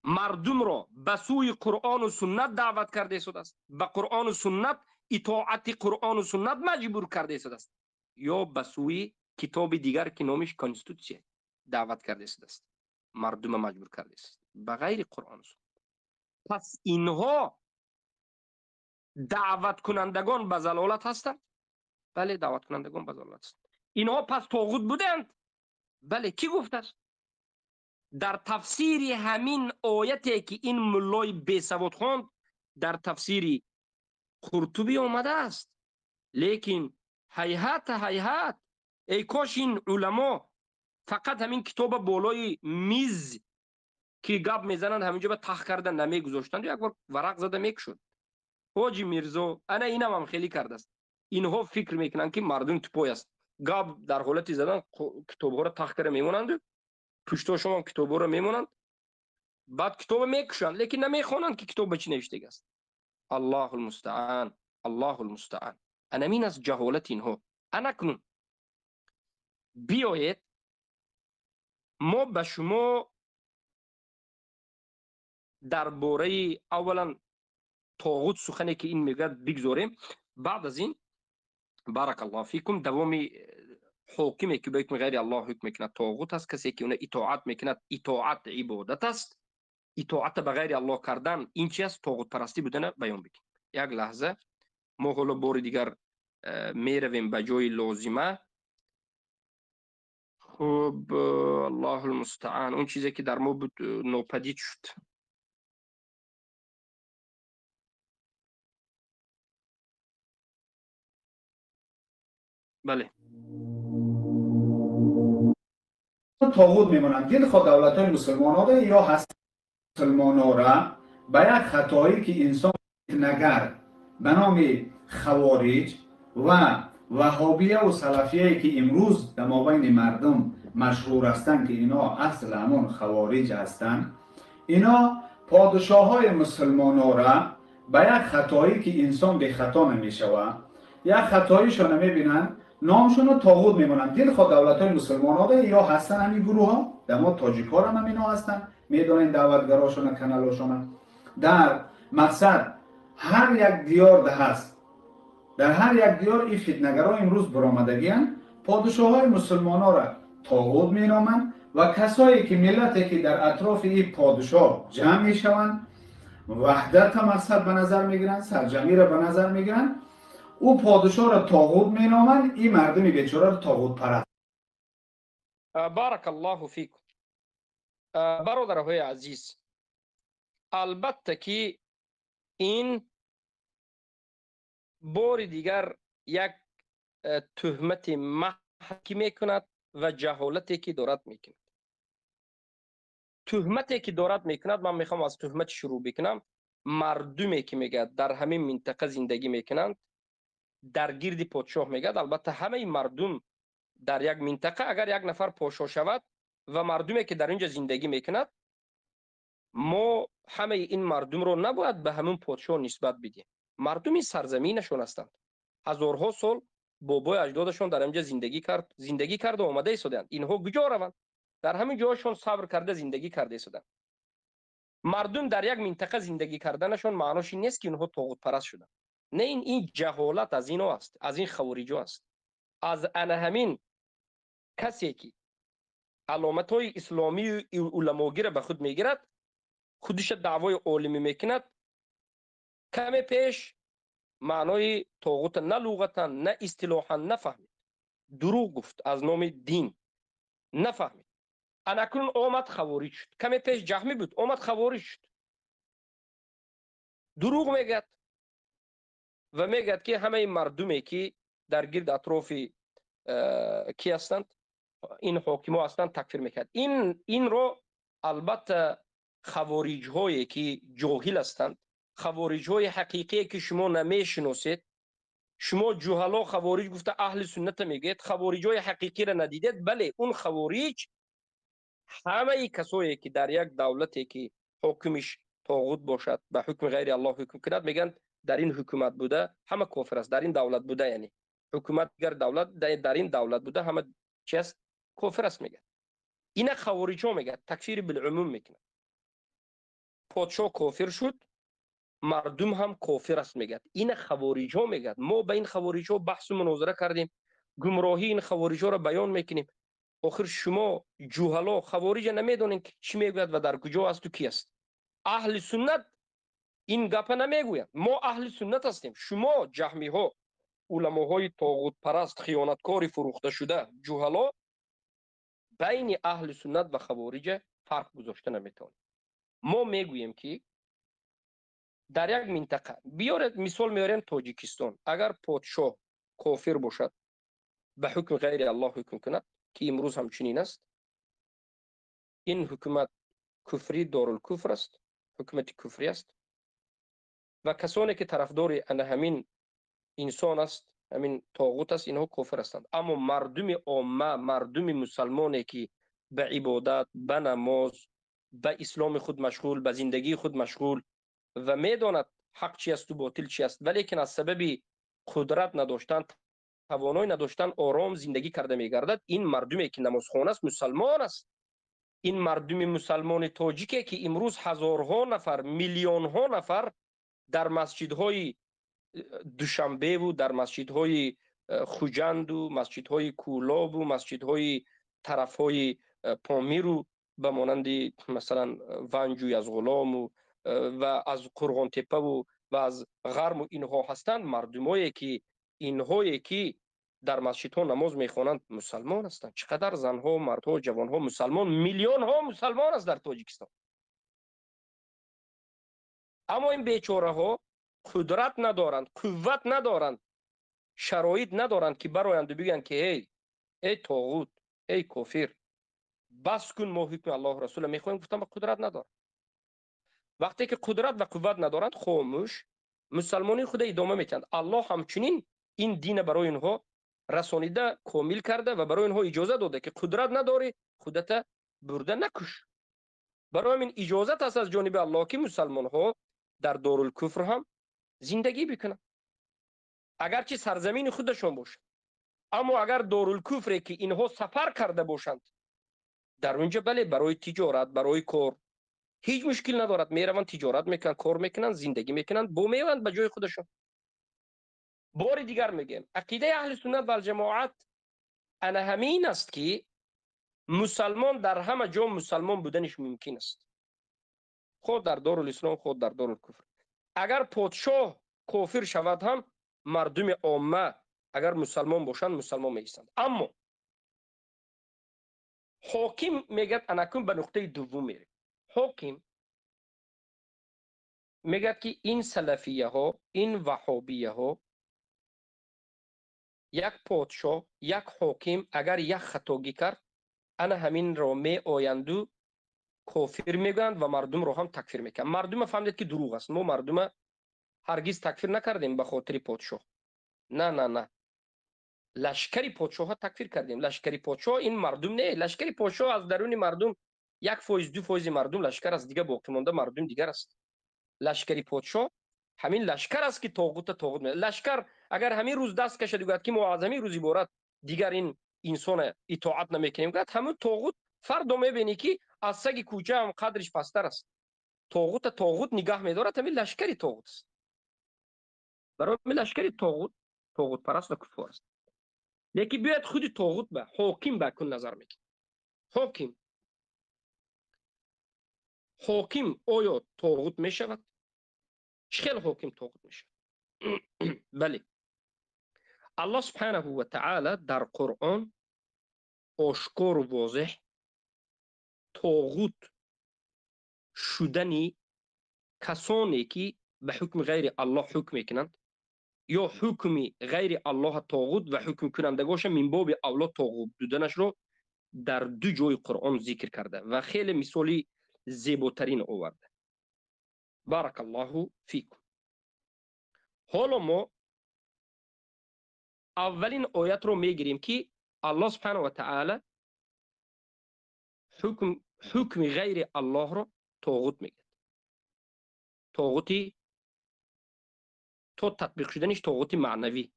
B: مردم را به سوی قرآن و سنت دعوت کرده شده است؟ به قرآن و سنت، اطاعت قرآن و سنت مجبور کرده شده است یا به سوی کتاب دیگر که نامش کانستیتوسیون دعوت کرده شده است؟ مردم مجبور کرده است به غیر قرآن و سنت. پس اینها دعوت کنندگان به ضلالت هستند؟ بله، دعوت کنندگان به ضلالت هستند. اینها پس طاغوت بودند؟ بله. کی گفته است؟ در تفسیر همین آیتی که این ملای بیسواد خواند در تفسیر قرطبی آمده است. لیکن هیهات ای کاش این علما فقط همین کتاب بالای میز که گپ میزنند همینجا به تخت کردن نمیگذاشتند، یک بار ورق زده میکشد. حاجی میرزا انا اینم هم خیلی کرده است. اینها فکر میکنند که مردم تو پای است، گپ در حالتی زدن کتاب ها را تخت کرده میمونند، پشت شما کتاب ها را میمونند، بعد کتاب میکشند لیکن نمیخوانند که کتاب به چی نوشته است. الله المستعان، الله المستعان. انا مین از جهالت اینها. انا کنون بیایید ما به شما درباره اولا طاغوت سخنی که این میگه بگذاریم، بعد از این بارک الله فیکم دوامی حاکمی که به حکم غیر الله حکم میکند طاغوت است، کسی که اون اطاعت میکند اطاعت عبادت است، اطاعت به غیر الله کردن این چی است؟ طاغوت پرستی بودن بیان بگیم. یک لحظه ما حالا بار دیگر میرویم به جای لازمه. خب الله المستعان، اون چیزی که در ما بود ناپدید شد. بله
A: طاغوت میمونند. دین خود دولت های مسلمان ها یا هست مسلمان ها را به یک خطایی که انسان نگر به نام خوارج و وهابیه و سلفیه که امروز در مابین مردم مشهور هستند که اینا اصل همون خوارج هستند، اینا پادشاه های مسلمان ها را به یک خطایی که انسان به خطا نمی شود، یک خطاییشو نمی بینن، نامشون رو طاغوت میمونن. دین خود دولت های مسلمان ها یا هستن همین گروه ها، در ما تاجیک ها هم اینا هستن، میدونین دعوتگراشون کانالاشون در مقصد هر یک دیار ده هست، در هر یک دیار این فتنگرها امروز برآمدگیان، پادشاه های مسلمان ها را طاغوت می نامند و کسایی که ملتی که در اطراف این پادشاه جمع می شوند وحدت مقصد به نظر می گیرند، سرجمی را به نظر می گیرند، او پادشاه را طاغوت می نامند، این مردمی بیچاره را طاغوت پرست.
B: بارک الله فیکم. برادرهای عزیز، البته که این بار دیگر یک تهمت محکی میکند و جهالتی که دارد میکند. تهمتی که دارد میکند، من میخوام از تهمت شروع بکنم. مردمی که میگه در همین منطقه زندگی میکنند در گرد پادشاه میگه، البته همه مردم در یک منطقه اگر یک نفر پادشاه شود و مردمی که در اینجا زندگی میکند، ما همه این مردم رو نباید به همون پادشاه نسبت بدیم. مردمی سرزمینشون هستند، هزارها سال بابای اجدادشون در اینجا زندگی کرد و آمده ایستادند. اینها کجا روند؟ در همین جاشون صبر کرده زندگی کرده ایستادند. مردم در یک منطقه زندگی کردنشون معناش این نیست که اینها طاغوت پرست شدند. نه، این جهالت از اینا است، از این خوارجا است. از انا همین کسی که علامت های اسلامی و علماگیر به خود میگیرد، خودش دعوای عالمی میکند، کمی پیش معنای طاغوت نه لغتا نه اصطلاحا نفهمید، دروغ گفت از نام دین، نفهمید. اناکنون آمد خوارج شد. کمی پیش جهمی بود، آمد خوارج شد، دروغ میگد و میگد که همه این مردمی که در گرد اطراف کی هستند، این حاکما هستند، تکفیر میکرد. این رو البته خوارج هایی که جاهل هستند، خوارج های حقیقی که شما نمیشناسید، شما جهلا خوارج گفته اهل سنت میگید، خوارج های حقیقی را ندیدید. بله، اون خوارج همه کسایی که در یک دولتی که حاکمش طاغوت باشد به حکم غیر الله حکم کند، میگن در این حکومت بوده همه کافر است، در این دولت بوده، یعنی حکومت گر دولت در این دولت بوده همه چی است؟ کافر است. میگن اینا خوارج ها میگن، تکفیر بالعموم میکنه. پادشاه کافر شد، مردم هم کافر است میگن. این خوارج ها میگن. ما با این خوارج ها بحث و مناظره کردیم، گمراهی این خوارج ها را بیان میکنیم. آخر شما جوهلا خوارج نمیدونین که چی میگوید و در کجا است و کی است. اهل سنت این گپ نمیگویند. ما اهل سنت هستیم. شما جهمی ها، علماهای طاغوت پرست، خیانتکار فروخته شده، جوهلا، بین اهل سنت و خوارج فرق گذاشته نمیتونید. ما میگوییم که در یک منطقه، بیارید مثال میاریم تاجیکستان، اگر پادشاه کافر باشد به حکم غیر الله حکم کند، که امروز همچنین است، این حکومت کفری دارالکفر است، حکومت کفری است و کسانی که طرفدار همین انسان است، همین طاغوت است، اینها کافر هستند. اما مردم عامه، مردم مسلمانی که به عبادت، به نماز، به اسلام خود مشغول، به زندگی خود مشغول و میداند حق چی است و باطل چی است، ولی که از سبب قدرت نداشتن، توانایی نداشتن آرام زندگی کرده میگردد، این مردمی که نمازخوان است مسلمان است. این مردم مسلمان تاجیکی که امروز هزارها نفر، میلیون ها نفر در مسجدهای دوشنبه و در مسجدهای خوجند و مسجدهای کولاب و مسجدهای طرفهای پامیر و به مانند مثلا ونجوی از غلام و از قرغان تپه و از غرم و اینها هستند، مردمایی که اینهایی که در مسجدها نماز میخوانند مسلمان هستند. چقدر زنها، مردها، جوانها مسلمان، میلیون ها مسلمان است در تاجیکستان. اما این بیچاره ها قدرت ندارند، قوت ندارند، شرایط ندارند که برآیند و بگن که ای طاغوت، ای کافر، بس کن، ما حکم الله رسول میخوایم. گفتم قدرت ندارند. وقتی که قدرت و قوت ندارند، خاموش مسلمانی خود ادامه میتند. الله همچنین این دین برای اینها رسانیده، کامل کرده و برای اینها اجازه داده که قدرت نداری خودت برده نکش. برای این اجازت است از جانب الله که مسلمان ها در دارالکفر هم زندگی بکنند، اگرچه سرزمین خودشون باشه. اما اگر دارالکفر که اینها سفر کرده باشند در اونجا، بله، برای تجارت، برای کار هیچ مشکل ندارد، میروند تجارت میکنن، کار میکنن، زندگی میکنن، بو میوند به جای خودشون. بار دیگر میگم عقیده اهل سنت و الجماعت انا همین است که مسلمان در همه جا مسلمان بودنش ممکن است، خود در دارالاسلام، خود در دارالکفر. اگر پادشاه کافر شود هم مردم عامه اگر مسلمان باشند مسلمان میشند. اما حاکم میگه انکم به نقطه دوم میره. حاکم میگه که این سلفیه ها، این وهابیه ها، یک پادشاه، یک حاکم اگر یک خطاگی کرد، انا همین را می آیندو کافر میگن و مردم رو هم تکفیر میکنن. مردم فهمید که دروغ است. ما مردم هرگز تکفیر نکردیم به خاطر پادشاه. نه نه نه، لشکری پادشاه ها تکفیر کردیم. لشکری پادشاه این مردم نه. لشکری پادشاه از درون مردم 1% 2% مردم لشکر است، دیگه باقی مانده مردم دیگر است. لشکری پادشاه همین لشکر است که طاغوت لشکر اگر همین روز دست کشد و گفت که معظمی روز عبارت دیگر این انسان اطاعت نمیکنیم، گفت همون طاغوت فردا میبینی که از سگ کوچه هم قدرش پستر است. طاغوت نگاه میدارد، همین لشکری طاغوت است. برای لشکری طاغوت پرست و کفار است. لیکن بیاید خود طاغوت به حاکم به کن نظر میکنه. حاکم آیا طاغوت میشود؟ چخیل حاکم طاغوت میشود؟ بله، الله سبحانه و تعالی در قرآن آشکار و واضح طاغوت شدنی کسانی که به حکم غیر الله حکم میکنند یا حکم غیر الله طاغوت و حکم کنندگاش من باب اولا طاغوت بودنش رو در دو جای قرآن ذکر کرده و خیلی مثالی زیباترین آورده. بارک الله فیکم. حالا ما اولین آیت رو میگیریم که الله سبحانه و تعالی حکم غیر الله رو طاغوت میگه. طاغوتی تو تطبیق شدنش طاغوت معنوی،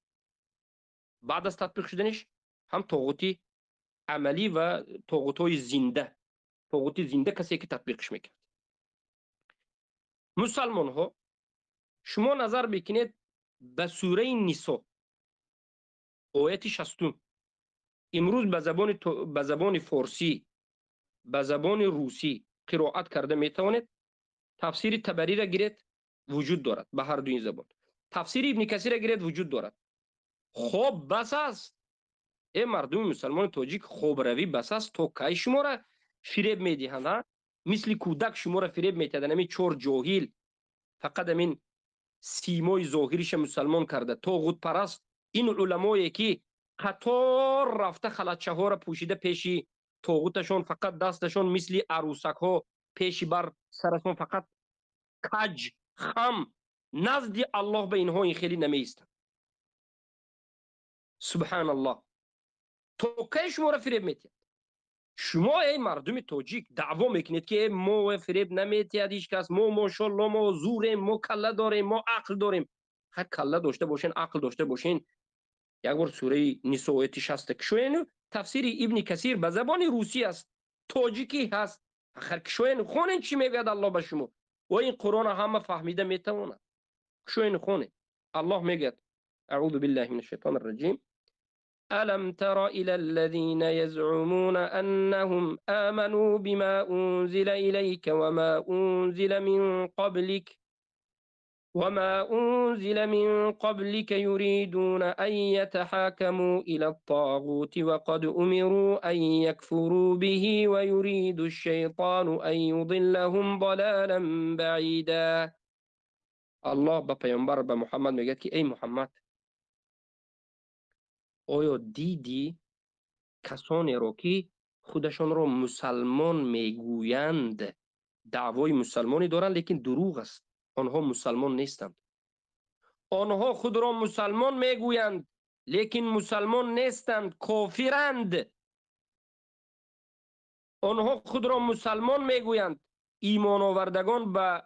B: بعد از تطبیق شدنش هم طاغوتی عملی و طاغوت‌های زنده. طاغوت زنده کسی که تطبیقش میکرد. مسلمان ها شما نظر بکنید به سوره نساء آیت 60 امروز به زبان فارسی، به زبان روسی قرائت کرده میتوانید. تفسیر تبری را گیرید وجود دارد به هر دو این زبان. تفسیر ابن کثیر را گیرید وجود دارد. خوب بس است ای مردم مسلمان تاجیک، خوب روی بس است تا کی شما را فریب میدهند؟ مثل کودک شما را فریب میدهند. همین چور جاهل فقط همین سیمای ظاهریش مسلمان کرده. طاغوت پرست این علمایی که قطار رفته خلچه ها را پوشیده پیش طاغوتشان فقط دستشان مثل عروسک ها پیش بر سرشان فقط کج خم، نزد الله به اینها این خیلی نمیستند. سبحان الله. تو که شما را فریب میتید؟ شما ای مردم تاجیک دعوا میکنید که ما فریب نمیتید هیچ کس، ما ماشاءالله ما زوریم، ما کله داریم، ما عقل داریم. هر کله داشته باشین، عقل داشته باشین، یک بار سوره نساء آیت 60 کشوین، تفسیر ابن کثیر به زبان روسی است، تاجیکی هست، آخر کشوین خونین چی میگه الله به شما و این قرآن همه فهمیده میتونه. کشوین خونه الله میگه اعوذ بالله من الشیطان الرجیم ألم تر إلى الذين يزعمون أنهم آمنوا بما أنزل إليك وما أنزل من قبلك يريدون أن يتحاكموا إلى الطاغوت وقد أمروا أن يكفروا به ويريد الشيطان أن يضلهم ضلالا بعيدا. الله با پیامبر به محمد میگه که ای محمد، آیا دیدی کسانی را که خودشان را مسلمان میگویند، دعوای مسلمانی دارند لیکن دروغ است، آنها مسلمان نیستند. آنها خود را مسلمان میگویند لیکن مسلمان نیستند، کافرند. آنها خود را مسلمان میگویند، ایمان آوردگان به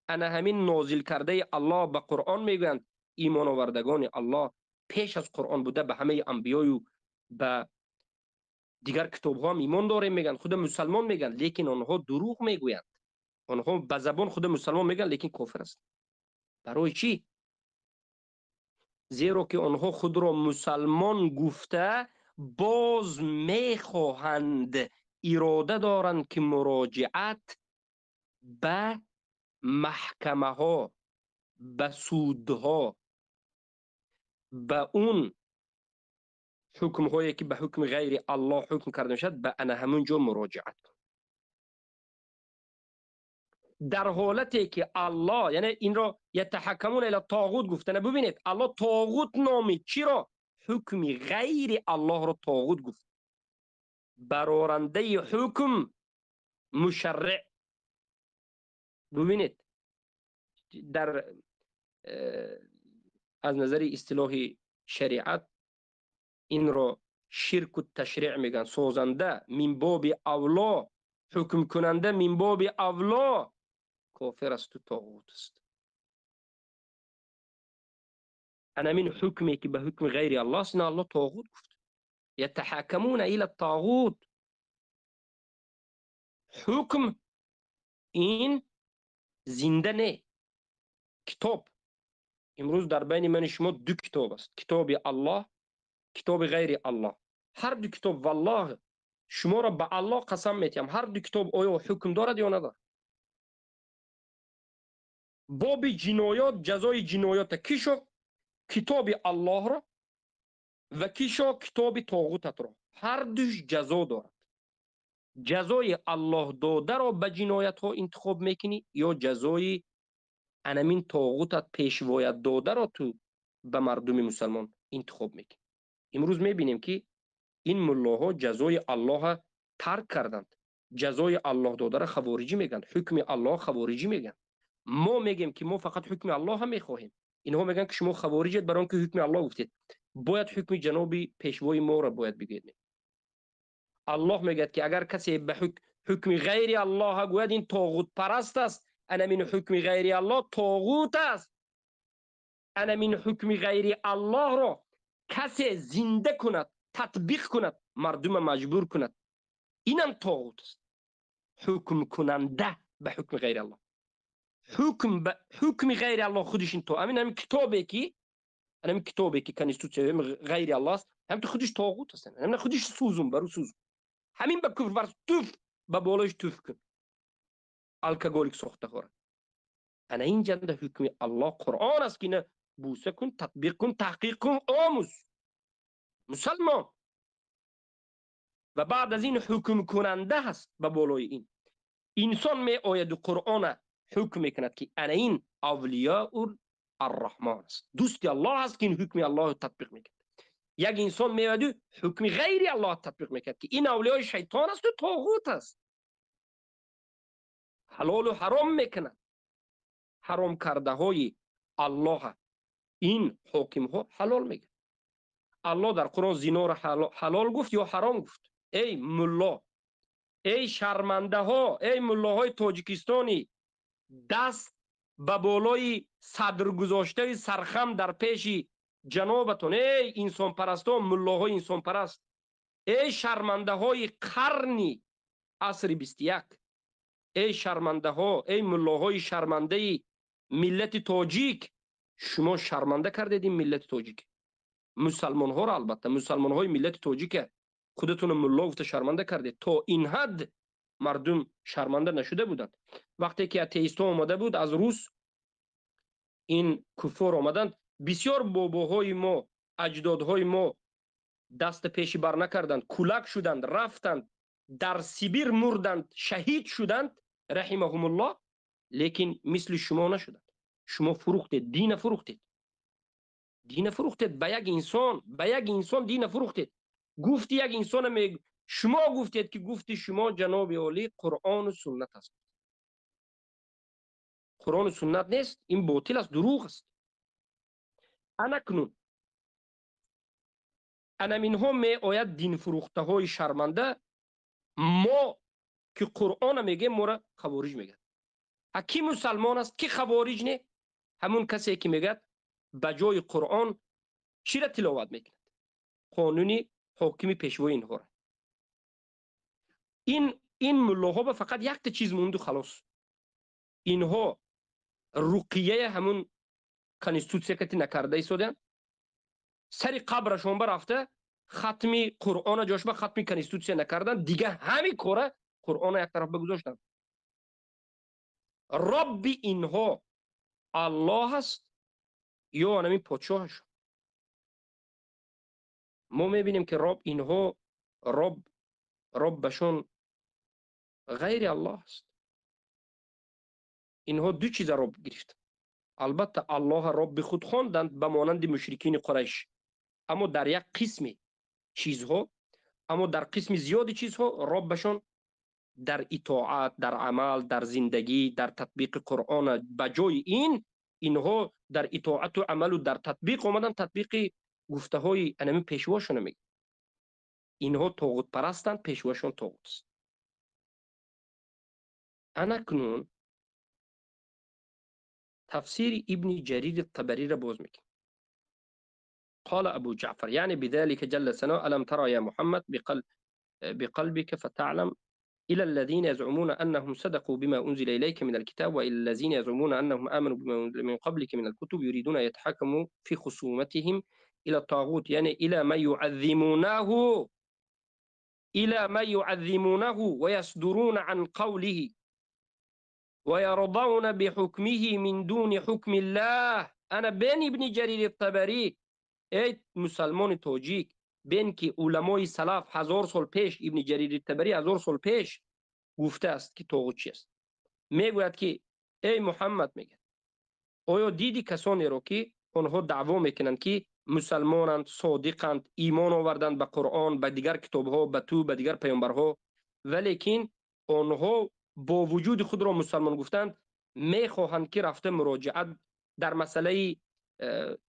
B: انا همین نازل کرده الله به قرآن میگویند. ایمان آوردگان الله پیش از قرآن بوده به همه انبیای و به دیگر کتاب ها هم ایمان داریم میگن، خود مسلمان میگن، لیکن آنها دروغ میگویند. آنها به زبان خود مسلمان میگن لیکن کافر است. برای چی؟ زیرا که آنها خود را مسلمان گفته باز میخواهند، اراده دارند که مراجعت به محکمه ها، به سودها، به اون حکم هایی که به حکم غیر الله حکم کرده شد، به انا همونجا مراجعت کن. در حالتی که الله، یعنی این را یتحکمون الی طاغوت گفتن، ببینید الله طاغوت نامید چی را؟ حکم غیر الله را طاغوت گفت. برارنده حکم، مشرع. ببینید در از نظر اصطلاح شریعت این را شرک و تشریع میگن. سازنده من باب اولا، حکم کننده من باب اولا کافر است و طاغوت است. انا من حکمی که به حکم غیر الله است، نه الله طاغوت گفت. یتحکمون الی الطاغوت. حکم این زنده نه، کتاب. امروز در بین من شما دو کتاب است، کتاب الله، کتاب غیر الله. هر دو کتاب والله شما را به الله قسم میتیم، هر دو کتاب آیا حکم دارد یا ندارد؟ باب جنایات، جزای جنایات کیشو؟ کتاب الله را و کیشو؟ کتاب طاغوتت را. هر دوش جزا دارد. جزای الله داده را به جنایت ها انتخاب میکنی یا جزای انمین طاغوتت پیشوایت داده را تو به مردم مسلمان انتخاب میکنی؟ امروز میبینیم که این ملاها جزای الله ترک کردند. جزای الله داده را خوارجی میگن، حکم الله خوارجی میگن. ما میگیم که ما فقط حکم الله هم میخواهیم، اینها میگن که شما خوارجید برای که حکم الله گفتید. باید حکم جناب پیشوای ما را باید بگید. الله میگه که اگر کسی به حکم غیر الله گوید این طاغوت پرست است، انا من حکم غیر الله طاغوت است. انا من حکم غیر الله را کسی زنده کند، تطبیق کند، مردم مجبور کند، اینم طاغوت است. حکم کننده به حکم غیر الله، حکم به حکم غیر الله خودش این تو همین کتابی که همین کتابی که کنستیتوسیون غیر الله است، هم تو خودش طاغوت است. همین خودش سوزون برو سوزون، همین به کفر ورز توف به بالایش توف کن، الکگولیک ساخته خوره. انا این جنده حکم الله قرآن است که نه بوسه کن، تطبیق کن، تحقیق کن، آموز مسلمان. و بعد از این حکم کننده هست به بالای این انسان می آید و قرآن حکم میکند که انا این اولیاء الرحمن است، دوستی الله است که این حکم الله تطبیق میکند. یک انسان میاد حکم غیر الله تطبیق میکرد که این اولیای شیطان است و طاغوت است، حلال و حرام میکنند، حرام کرده های الله این حاکم ها حلال میگه. الله در قرآن زنا را حلال گفت یا حرام گفت؟ ای ملا، ای شرمنده ها، ای ملاهای تاجیکستانی، دست به بالای صدر گذاشته سرخم در پیش جنابتون، ای انسان پرستان، ملاهای انسان پرست، ای شرمنده های قرنی عصر 21، ای شرمنده ها، ای ملاهای شرمنده ملت تاجیک، شما شرمنده کردید این ملت تاجیک، مسلمان ها را، البته مسلمان های ملت تاجیک خودتون ملا گفته شرمنده کردید. تا این حد مردم شرمنده نشده بودند. وقتی که اتئیست ها آمده بود از روس، این کفار آمدند، بسیار باباهای ما، اجدادهای ما دست پیشی بر نکردند، کولک شدند، رفتند در سیبیر مردند، شهید شدند رحمهم الله، لیکن مثل شما نشدند. شما فروختید، دین فروختید، دین فروختید به یک انسان، به یک انسان دین فروختید. گفتی یک انسان شما گفتید که گفتی شما جناب عالی قرآن و سنت است. قرآن و سنت نیست، این باطل است، دروغ است. انکنون انمینها می آید دین فروخته های شرمنده، ما که قرآن میگه ما را خوارج میگه. کی مسلمان است کی خوارج نه؟ همون کسی که میگه بجای قرآن چی را تلاوت میکند؟ قانونی حاکمی پیشوای اینها را. این ملاها به فقط یک چیز مونده خلاص، اینها رقیه همون کانستیتوسیا که نکرده ایستادن، سری قبرشون برفته، ختمی قرآن جاش به ختمی کانستیتوسیا نکردن، دیگه همین کاره قرآن یک طرف بگذاشتن. رب اینها الله است یا همین پادشاهش؟ ما میبینیم که رب اینها ربشون غیر الله است. اینها دو چیز رب گرفت. البته الله رب خود خواندند به مانند مشرکین قریش، اما در یک قسم چیزها، اما در قسم زیادی چیزها ربشون در اطاعت، در عمل، در زندگی، در تطبیق قرآن. بجای اینها در اطاعت و عمل و در تطبیق آمدن تطبیق گفته های انمی پیشواشون میگه. اینها طاغوت پرستند، پیشواشون طاغوت است. انکنون تفسیر ابن جریر الطبری را باز میکنیم. قال ابو جعفر يعني بذلك جل ثناؤه ألم ترى يا محمد بقلبك فتعلم إلى الذين يزعمون أنهم صدقوا بما أنزل إليك من الكتاب وإلى الذين يزعمون أنهم آمنوا بما أنزل من قبلك من الكتب يريدون أن يتحكموا في خصومتهم إلى الطاغوت، يعني إلى ما يعظمونه ويصدرون عن قوله ويرضون بحكمه من دون حكم الله. أنا بين ابن جرير الطبري، ای مسلمان تاجیک، بین که علمای سلف 1000 سال پیش، ابن جریر الطبری 1000 سال پیش گفته است که طاغوت چی است. میگوید که ای محمد، میگه آیا دیدی کسانی را که آنها دعوا میکنند که مسلمانند، صادقند، ایمان آوردند به قرآن، به دیگر کتابها، به تو، به دیگر پیامبرها، ولیکن آنها با وجود خود را مسلمان گفتند، میخواهند که رفته مراجعت در مسئله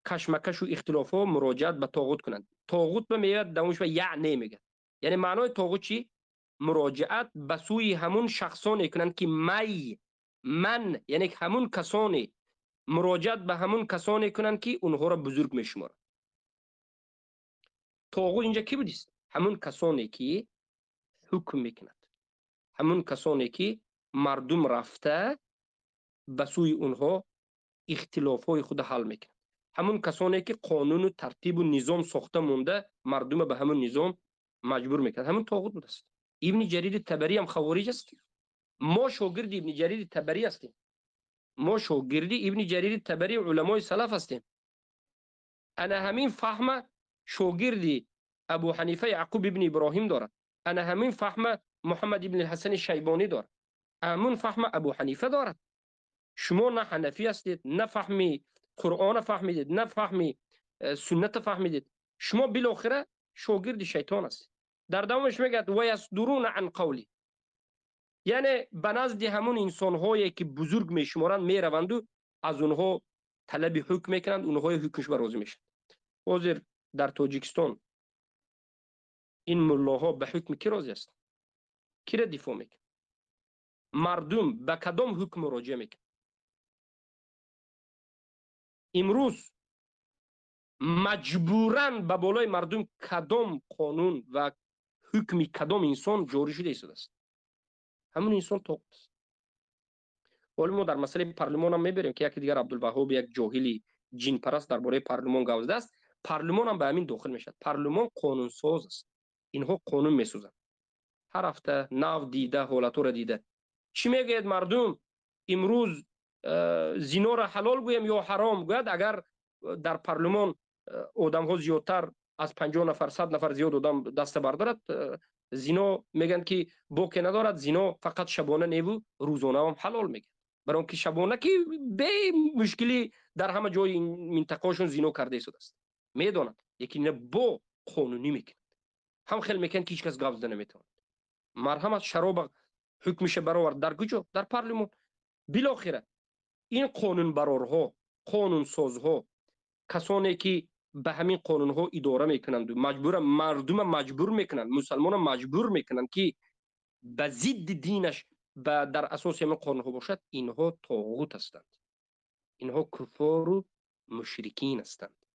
B: کشمکش و اختلاف ها مراجعت به طاغوت کنند. طاغوت به میاد دموش و یعنی میگه، یعنی معنای طاغوت چی؟ مراجعت به سوی همون شخصانی کنند که من یعنی همون کسانی، مراجعت به همون کسانی کنند که اونها را بزرگ میشمارند. طاغوت اینجا کی بودیست؟ همون کسانی که حکم میکنند، همون کسانی که مردم رفته به سوی اونها اختلاف های خود حل میکنند، همون کسانی که قانون و ترتیب و نظام ساخته مونده مردم به همون نظام مجبور میکنند، همون طاغوت بود است. ابن جریر طبری هم خوارج است. ما شاگرد ابن جریر طبری هستیم، ما شاگرد ابن جریر طبری علمای سلف هستیم. انا همین فهم شاگرد ابو حنیفه یعقوب ابن ابراهیم دارد، انا همین فهم محمد ابن الحسن شیبانی دارد، همون فهم ابو حنیفه دارد. شما نه حنفی هستید، نه فهمی قرآن فهمیدید، نه فهمی سنت فهمیدید. شما بالاخره شاگرد شیطان است. در دوامش میگه و یصدرون عن قولی، یعنی به نزد همون انسان هایی که بزرگ میشمارند میروند و از اونها طلب حکم میکنند، اونها حکمش بر راضی میشن. حاضر در تاجیکستان این ملاها به حکم کی راضی است؟ کی را دفاع میکنه؟ مردم به کدام حکم مراجعه میکنه؟ امروز مجبورن به بالای مردم کدام قانون و حکم کدام انسان جاری شده ایستاده است؟ همون انسان طاقت است. ولی ما در مسئله پارلمان هم میبریم که یکی دیگر عبدالوهاب یک جاهلی جین پرست درباره پارلمان گفته است. پارلمان هم به همین داخل میشد. پارلمان قانون ساز است. اینها قانون میسازند. هر هفته نو دیده حالتو را دیده. چی میگید مردم امروز زنا را حلال گویم یا حرام گوید؟ اگر در پارلمان آدم ها زیادتر از 50 نفر 100 نفر زیاد آدم دست بردارد، زنا میگن که باکی ندارد، زنا فقط شبانه نیو روزانه هم حلال میگن. برای که شبانه که به مشکلی در همه جای این منطقهشون زنا کرده شده است میدونند، یکی نه با قانونی میکنند. هم خیلی میکنند که هیچ کس گفت نمیتونه. مرهم از شراب حکمش برآورد در کجا؟ در پارلمان. بالاخره این قانون برارها، قانون سازها، کسانی که به همین قانون ها اداره میکنند و مردم مجبور میکنند، مسلمان مجبور میکنند که به ضد دینش در اساس همین قانون ها باشد، اینها طاغوت هستند. اینها کفار و مشرکین هستند.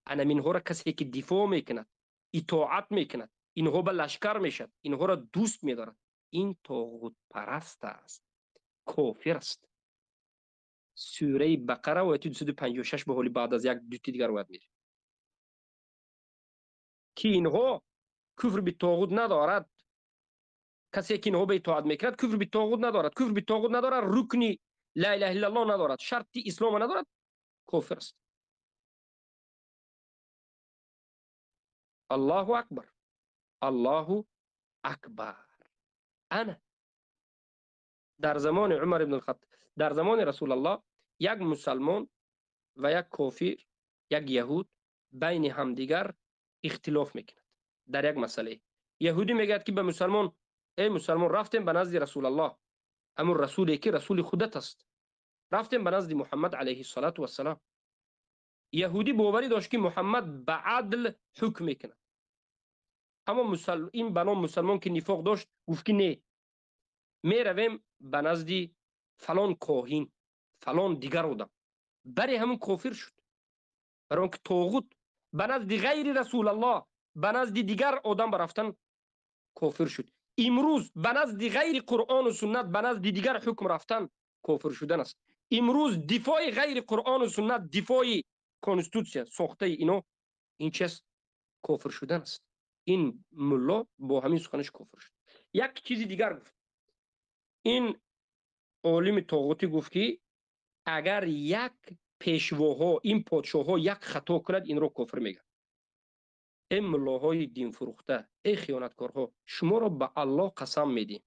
B: اینها را کسی که دفاع میکند، اطاعت میکند، اینها به لشکر میشد، اینها را دوست میدارد، این طاغوت پرست است، کافر است. سوره بقره و آیه 256 به حال بعد از یک دو دیگر وارد میشه که اینها کفر به طاغوت ندارد. کسی که اینها به اطاعت میکند کفر به طاغوت ندارد. کفر به طاغوت ندارد، رکنی لا اله الا الله ندارد، شرط اسلام ندارد، کافر است. الله اکبر، الله اکبر. انا در زمان عمر ابن الخطاب، در زمان رسول الله، یک مسلمان و یک کافر، یک یهود بین همدیگر اختلاف میکند در یک مسئله. یهودی میگه که به مسلمان ای مسلمان رفتیم به نزد رسول الله، اما رسولی که رسول خودت است، رفتیم به نزد محمد علیه الصلاة و السلام. یهودی باوری داشت که محمد به عدل حکم میکند، اما این بنام مسلمان که نفاق داشت گفت که نه، میرویم به نزد فلان کاهین، فلان دیگر آدم. برای همون کافر شد. برای اون که طاغوت به نزد غیر رسول الله، به نزد دیگر آدم برفتن کافر شد. امروز به نزد غیر قرآن و سنت، به نزد دیگر حکم رفتن کافر شدن است. امروز دفاع غیر قرآن و سنت، دفاع کنستیتوسیون ساخته اینا، این چیز کافر شدن است. این ملا با همین سخنش کافر شد. یک چیزی دیگر گفت. این عالم طاغوتی گفت که اگر یک پیشواها، این پادشاها یک خطا کند، این رو کافر میگن. این ملاهای دین فروخته، ای خیانتکارها، شما را به الله قسم میدیم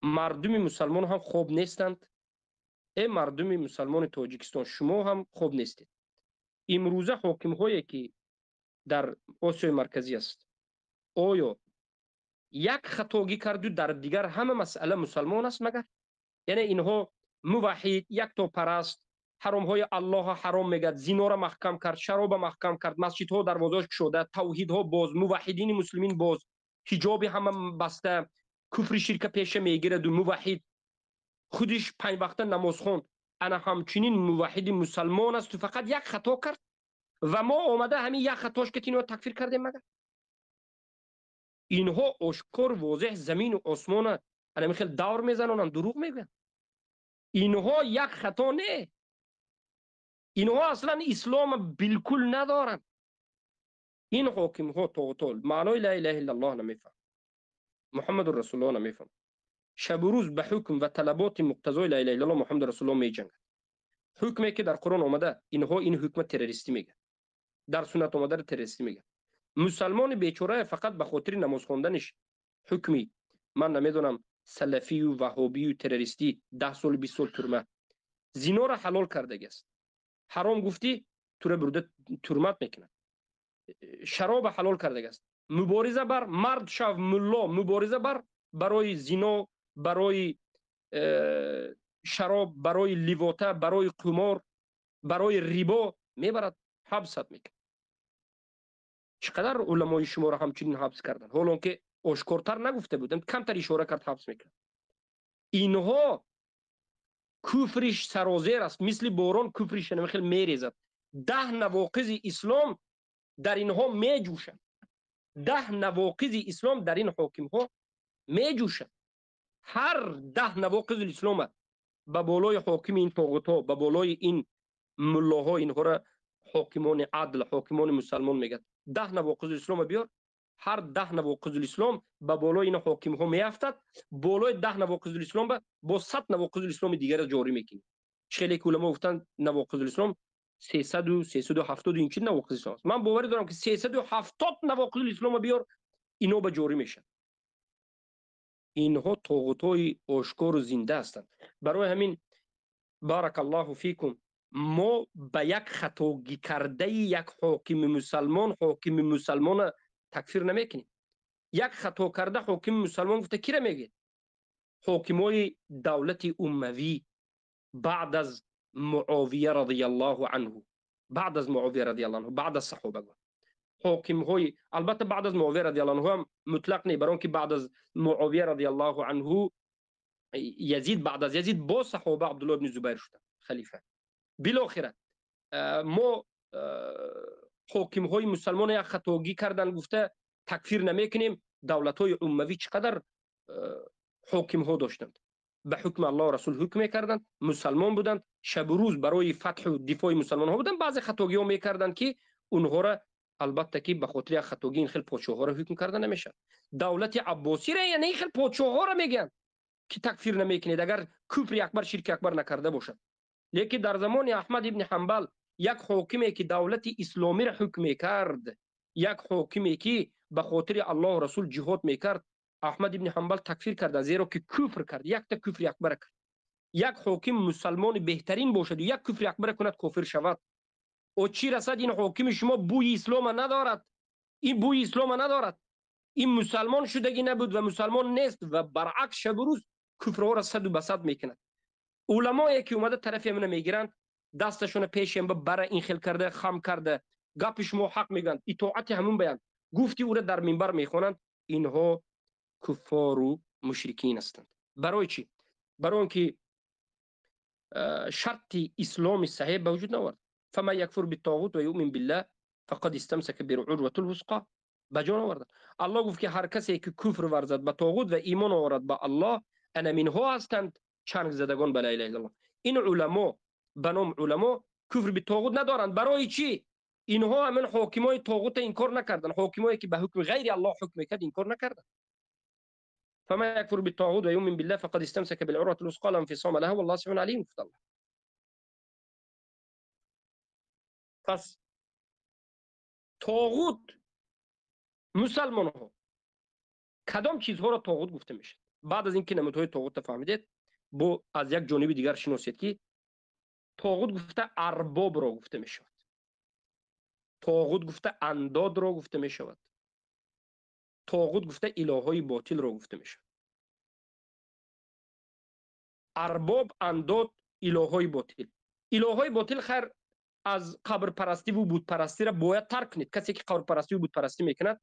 B: مردم مسلمان هم خوب نیستند. ای مردم مسلمان تاجیکستان، شما هم خوب نیستید. امروزه حاکم هایی که در آسیای مرکزی است، آیا یک خطاگی کرد و در دیگر همه مسئله مسلمان است مگر؟ یعنی اینها موحد، یک تا پرست، حرام های الله حرام میگد، زنا را محکم کرد، شراب محکم کرد، مسجد ها دروازه‌اش شده، توحید ها باز، موحدین مسلمین باز، حجاب همه بسته، کفر شرک پیشه میگیرد و موحد خودش 5 وقته نماز خوند، انا همچنین موحد مسلمان است و فقط یک خطا کرد و ما آمده همین یک خطاش که اینو تکفیر کردیم مگر؟ اینها آشکار واضح زمین و آسمان انا میخواد دور میزنن، دروغ میگن. اینها یک خطا نه، اینها اصلا اسلام بالکل ندارن. این حاکم ها طاغوتال معنای لا اله الا الله نمیفهم، محمد رسول الله نمیفهم، شب و روز به حکم و طلبات مقتضای لا اله الا الله محمد رسول الله میجنگند. حکمی که در قرآن آمده اینها این حکم تروریستی میگه، در سنت آمده تروریستی میگه. مسلمان بیچاره فقط به خاطر نماز خواندنش حکمی من نمیدونم سلفی و وهابی و تروریستی 10 سال 20 سال ترمه، زنا را حلال کرده است، حرام گفتی تو را برده ترمت میکنه، شراب حلال کرده است. مبارزه بر مرد شو ملا، مبارزه بر برای زنا، برای شراب، برای لیواته، برای قمار، برای ریبا میبرد حبست میکنه. چقدر علمای شما را همچنین حبس کردن، حالا که آشکارتر نگفته بودن، کمتر اشاره کرد حبس میکنه. اینها کفرش سرازیر است، مثل باران کفرش نمیخیل میریزد. 10 نواقض اسلام در اینها میجوشند، 10 نواقض اسلام در این حاکم ها میجوشند. هر 10 نواقض اسلام به بالای حاکم این طاغوت ها، به بالای این ملاها، اینها را حاکمان عدل، حاکمان مسلمان میگن. 10 نواقض اسلام بیار، هر 10 نواقض اسلام به بالای این حاکم ها میافتد، بالای 10 نواقض اسلام با 100 نواقض اسلام دیگر جاری میکنه. خیلی علما گفتن نواقض اسلام 300 و 370 این چه نواقض اسلام است. من باور دارم که 370 نواقض اسلام بیار، اینا به جاری میشن. اینها طاغوت‌های آشکار و زنده هستند. برای همین بارک الله فیکم، ما به یک خطاگی کرده یک حاکم مسلمان تکفیر نمیکنیم. یک خطا کرده حاکم مسلمان گفته کی را میگه؟ حاکمای دولت اموی بعد از معاویه رضی الله عنه، بعد از معاویه رضی الله عنه، بعد از صحابه، حاکم های البته بعد از معاویه رضی الله عنه هم مطلق نه، برای که بعد از معاویه رضی الله عنه یزید، بعد از یزید با صحابه عبدالله ابن زبیر شدن خلیفه. بالاخره ما حاکم های مسلمان یک خطاگی کردن، گفته تکفیر نمیکنیم. دولت های اموی چقدر حاکم ها داشتند، به حکم الله و رسول حکم میکردند، مسلمان بودند، شب و روز برای فتح و دفاع مسلمان ها بودند. بعضی خطاگی ها میکردند که اونها را البته که به خاطر خطاگی این خیلی پادشاه ها را حکم کردن نمیشه. دولت عباسی را یعنی خیلی پادشاه ها را میگن که تکفیر نمیکنید اگر کفر اکبر شرک اکبر نکرده باشد. لیکن در زمان احمد ابن حنبل یک حاکمی که دولت اسلامی را حکم میکرد، یک حاکمی که به خاطر الله و رسول جهاد میکرد، احمد ابن حنبل تکفیر کرد، زیرا که کفر کرد، یک تا کفر اکبر کرد. یک حاکم مسلمان بهترین باشد و یک کفر اکبر کند کافر شود. او چی رسد این حاکم شما بوی اسلام ندارد، این بوی اسلام ندارد، این مسلمان شدگی نبود و مسلمان نیست و برعکس شب و روز کفرها را صد و بصد میکند. علمایی که اومده طرف همینه میگیرند، دستشون پیش هم بر این خیل کرده، خم کرده، گپش مو حق میگن، اطاعت همون بیان، گفتی او را در منبر میخوانند، اینها کفار و مشرکین هستند. برای چی؟ برای اینکه شرط اسلام صحیح به وجود نآورد. فما یکفر بالطاغوت و یؤمن بالله فقد استمسک بالعروة الوثقی. بجان آوردن. الله گفت که هر کسی که کفر ورزد به طاغوت و ایمان آورد به الله، انا منها هستند چنگ زدگان به لا اله الا الله. این علما به نام علما کفر به طاغوت ندارند. برای چی؟ اینها همین حاکمای طاغوت انکار نکردن، حاکمایی که به حکم غیر الله حکم کرد انکار نکردن. فما یکفر بالطاغوت و یؤمن بالله فقد استمسک بالعروة الوثقی لا انفصام لها والله سميع علیم. گفت الله. پس طاغوت مسلمان ها کدام چیزها را طاغوت گفته میشه؟ بعد از اینکه نمودهای طاغوت فهمیدید، با از یک جانب دیگر شناسید که طاغوت گفته ارباب را گفته می شود، طاغوت گفته انداد را گفته می شود، طاغوت گفته الههای باطل را گفته می شود. ارباب، انداد، الههای باطل. الههای باطل خیر از قبر پرستی و بود پرستی را باید ترک کنید. کسی که قبر پرستی و بود پرستی میکند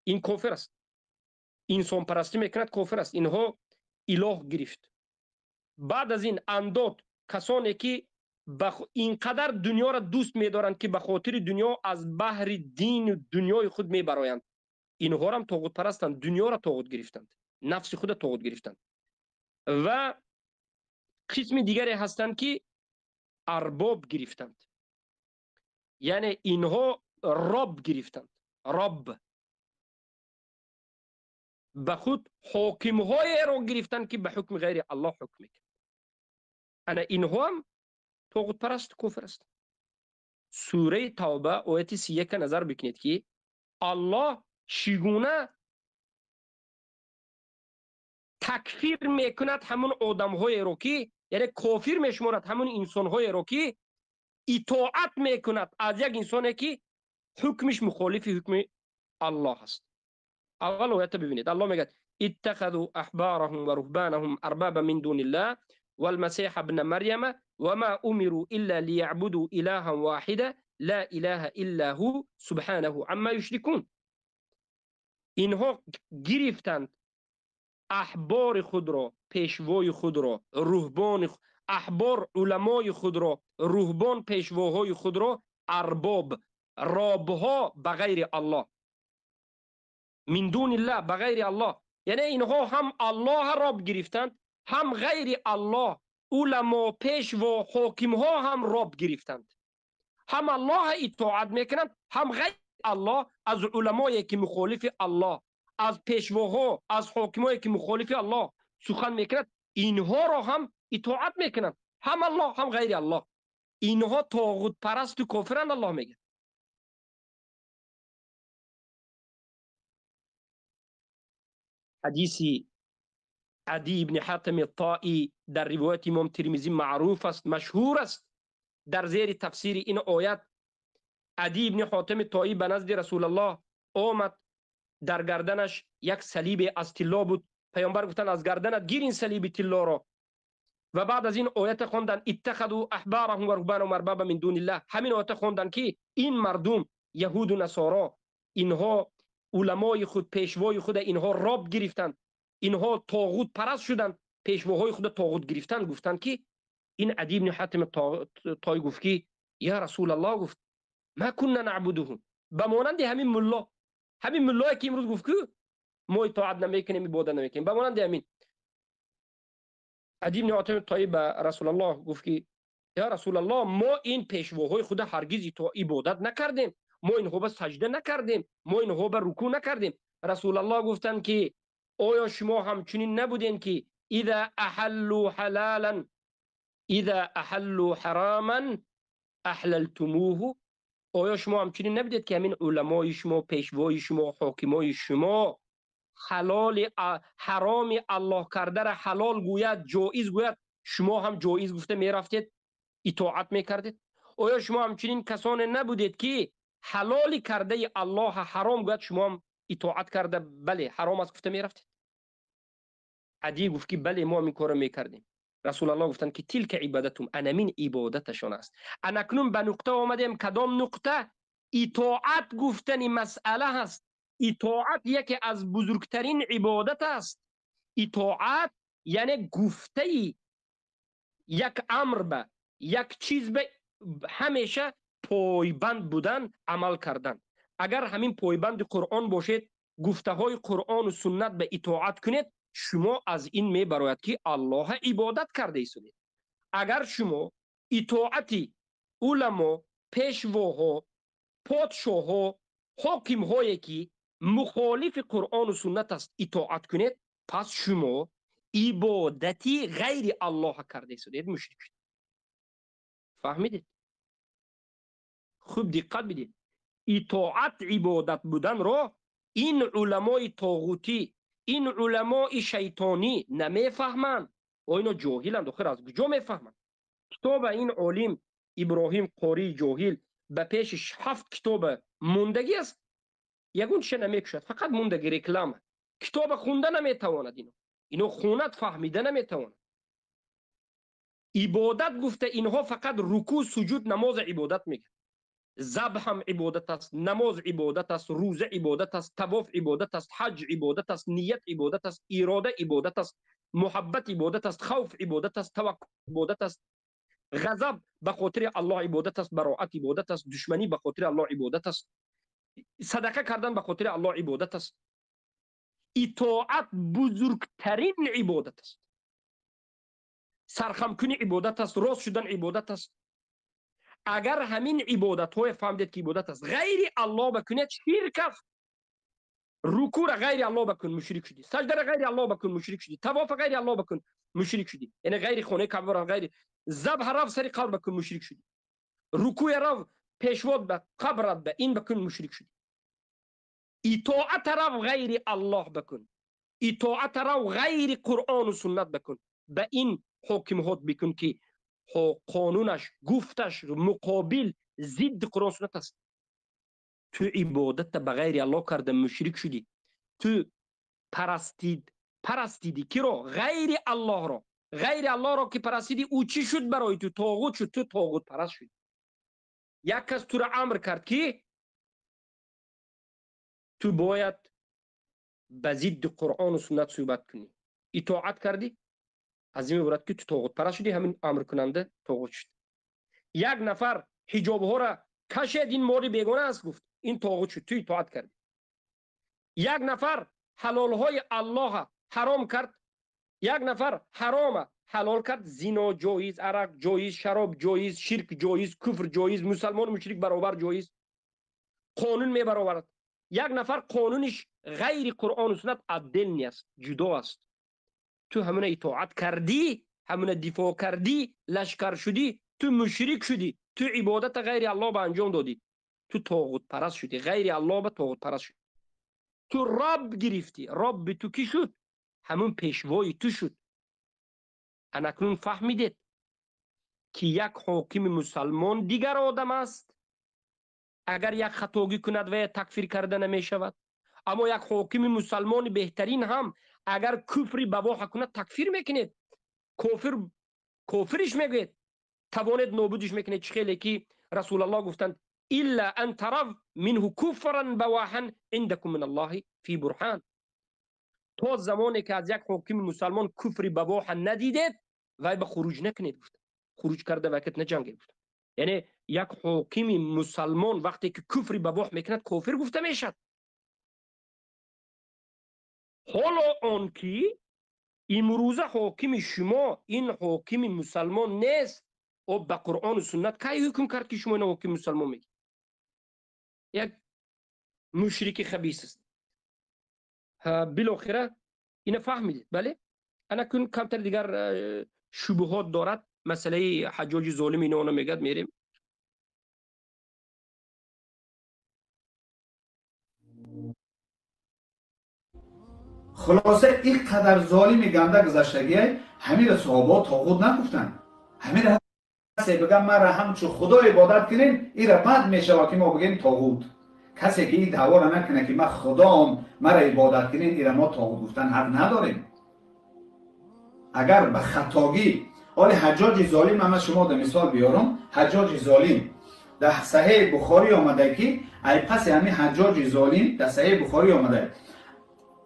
B: این کافر است. انسان پرستی میکند کافر است. اینها اله گرفت. بعد از این انداد، کسانی که اینقدر دنیا را دوست می‌دارند که به خاطر دنیا از بحر دین و دنیای خود می‌برایند، اینها هم طاغوت پرستند، دنیا را طاغوت گرفتند، نفس خود طاغوت گرفتند. و قسم دیگری هستند که ارباب گرفتند، یعنی اینها رب گرفتند، رب به خود حاکم‌های را گرفتند که به حکم غیر الله حکم می‌کنند. انا اینها هم طاغوت پرست کفر است. سوره توبه آیت 31 نظر بکنید که الله چگونه تکفیر میکند همون آدم‌های را که، یعنی کافر میشمارد همون انسان‌های را که اطاعت میکند از یک انسانی که حکمش مخالف حکم الله است. اول آیت ببینید، الله میگه اتخذوا احبارهم و رهبانهم اربابا من دون الله والمسيح ابن مريم وما امروا الا ليعبدوا الها واحدا لا اله الا هو سبحانه عما يشركون. اینها گرفتند احبار خود را، پیشوای خود را، احبار علمای خود را، رهبان پیشواهای خود را ارباب، رابها بغیر الله، من دون الله بغیر الله. یعنی اینها هم الله راب گرفتند، هم غیر الله علما پیشوا حاکم ها هم راب گرفتند. هم الله اطاعت میکنند، هم غیر الله از علمایی که مخالف الله، از پیشواها، از حاکمایی که مخالف الله سخن میکنند، اینها را هم اطاعت میکنند، هم الله هم غیر الله. اینها طاغوت پرست و کافرند. الله میگه حدیث عدی بن حاتم الطائی در روایت امام ترمذی معروف است، مشهور است. در زیر تفسیر این آیت عدی بن حاتم الطائی به نزد رسول الله آمد، در گردنش یک صلیب از طلا بود. پیامبر گفتن از گردنت گیر این صلیب طلا را. و بعد از این آیت خواندن اتخذوا احبارهم و رهبانهم اربابا من دون الله. همین آیت خواندن که این مردم یهود و نصارا، اینها علمای خود، پیشوای خود اینها راب گرفتند، اینها طاغوت پرست شدند، پیشواهای خود طاغوت گرفتند. گفتند که این عدی بن حاتم طایی گفت که یا رسول الله، گفت ما كنا نعبدهم، بمانند همین ملا، همین ملایی که امروز گفت که ما اطاعت نمیکنیم، عبادت نمیکنیم، بمانند همین. عدی بن حاتم طایی به رسول الله گفت که یا رسول الله، ما این پیشواهای خود هرگز عبادت نکردیم، ما اینها به سجده نکردیم، ما اینها به رکوع نکردیم. رسول الله گفتند که آیا شما همچنین نبودین که اذا احلوا حلالا اذا احلوا حراما احللتموه؟ آیا شما همچنین نبودید که همین علمای شما، پیشوای شما، حاکمای شما حلال حرام الله کرده را حلال گوید، جایز گوید، شما هم جایز گفته می رفتید اطاعت می کردید؟ آیا شما همچنین کسان نبودید که حلال کرده الله حرام گوید، شما هم اطاعت کرده بله حرام است گفته می رفتید؟ عدی گفت که بله ما این کار می کردیم. رسول الله گفتند که تلک عبادتهم، انمین عبادتشان است. انکنون به نقطه آمدیم، کدام نقطه؟ اطاعت گفتن مسئله هست. اطاعت یکی از بزرگترین عبادت است. اطاعت یعنی گفته یک امر به یک چیز به همیشه پایبند بودن، عمل کردن. اگر همین پایبند قرآن باشید، گفته های قرآن و سنت به اطاعت کنید، شما از این می براید که الله عبادت کرده ایستید. اگر شما اطاعتی علما، پیشواها، پادشاها، حاکم هایی که مخالف قرآن و سنت است اطاعت کنید، پس شما عبادتی غیر الله کرده ایستید، مشرک شدید. فهمیدید؟ خوب دقت بدید. اطاعت عبادت بودن را این علمای طاغوتی، این علمای شیطانی نمیفهمند و اینا جاهلند. آخر از کجا میفهمند؟ کتاب این عالم ابراهیم قاری جاهل به پیشش 7 کتاب موندگی است، یگونش نمیکشد، فقط موندگی رکلام. کتاب خونده نمیتواند، اینو خوند فهمیده نمیتواند. عبادت گفته اینها فقط رکوع، سجود، نماز عبادت میگه. ذبح هم عبادت است، نماز عبادت است، روزه عبادت است، طواف عبادت است، حج عبادت است، نیت عبادت است، اراده عبادت است، محبت عبادت است، خوف عبادت است، توکل عبادت است، غضب به خاطر الله عبادت است، براءت عبادت است، دشمنی به خاطر الله عبادت است، صدقه کردن به خاطر الله عبادت است. اطاعت بزرگترین عبادت است. سرخم کنی عبادت است، راست شدن عبادت است. اگر همین عبادت های فهمید که عبادت است غیر الله بکنید، شرک است. رکوع را غیر الله بکن، مشرک شدی. سجده را غیر الله بکن، مشرک شدی. طواف غیر الله بکن، مشرک شدی. یعنی غیر خانه کعبه را، غیر ذبح را سر قبر بکن، مشرک شدی. رکوع را پیشوات به قبر به این بکن، مشرک شدی. اطاعت را غیر الله بکن، اطاعت را غیر قرآن و سنت بکن، به این حکمات بکن که قانونش، گفتش مقابل ضد قرآن و سنت است. تو عبادت به غیر الله کرده مشرک شدی. تو پرستیدی کی رو؟ غیر الله رو. غیر الله رو که پرستیدی او چی شد برای تو؟ طاغوت شد. تو طاغوت پرست شدی. یک کس تو را امر کرد که تو باید به ضد قرآن و سنت صحبت کنی، اطاعت کردی، از این عبارت که تو طاغوت پرست شدی، همین امر کننده طاغوت شد. یک نفر حجاب ها را کشید، این مورد بیگانه است، گفت این طاغوت شد، تو اطاعت کردی. یک نفر حلال های الله حرام کرد، یک نفر حرام حلال کرد، زنا جایز، عرق جایز، شراب جایز، شرک جایز، کفر جایز، مسلمان و مشرک برابر جایز، قانون می برابرد. یک نفر قانونش غیر قرآن و سنت عدل نیست، جدا است. تو همون اطاعت کردی، همون دفاع کردی، لشکر شدی، تو مشرک شدی، تو عبادت غیر الله به انجام دادی، تو طاغوت پرست شدی، غیر الله به طاغوت پرست شدی. تو رب گرفتی. رب تو کی شد؟ همون پیشوای تو شد. انکنون فهمیدید که یک حاکم مسلمان دیگر آدم است. اگر یک خطاگی کند و تکفیر کرده نمی شود. اما یک حاکم مسلمان بهترین هم اگر کفری بواح کند تکفیر میکنید، کافرش میگید، توانید نابودش میکنید. خیلی که رسول الله گفتند الا ان تروا منه کفرا بواحا عندكم من الله فی برهان. تا زمانی که از یک حاکم مسلمان کفری بواح ندیدید وای به خروج نکنید. خروج کرده وقت نجنگید. یعنی یک حاکم مسلمان وقتی که کفری بواح میکند کافر گفته میشد. حالا آن کی امروز حاکم شما این حاکم مسلمان نیست و به قرآن و سنت کی حکم کرد که شما این حاکم مسلمان میگید؟ یک مشرک خبیث است. بالاخره اینو فهمیدید. بله انا کن کمتر دیگر شبهات دارد. مسئله حجاج ظالم اینا اونو میگد میریم.
A: خلاصه این قدر ظالم گنده گذشتگی همین صحابه طاغوت نگفتن. همین کسی بگم من را همچون خدا عبادت کنین، این را بد میشه که ما بگیم طاغوت. کسی که این دعوا را نکنه که من خدام مرا عبادت کنین، این را ما طاغوت گفتن حق نداریم. اگر به خطاگی حال حجاج ظالم، من شما در مثال بیارم، حجاج ظالم در صحیح بخاری آمده که ای پس همین حجاج ظالم در صحیح بخاری آمده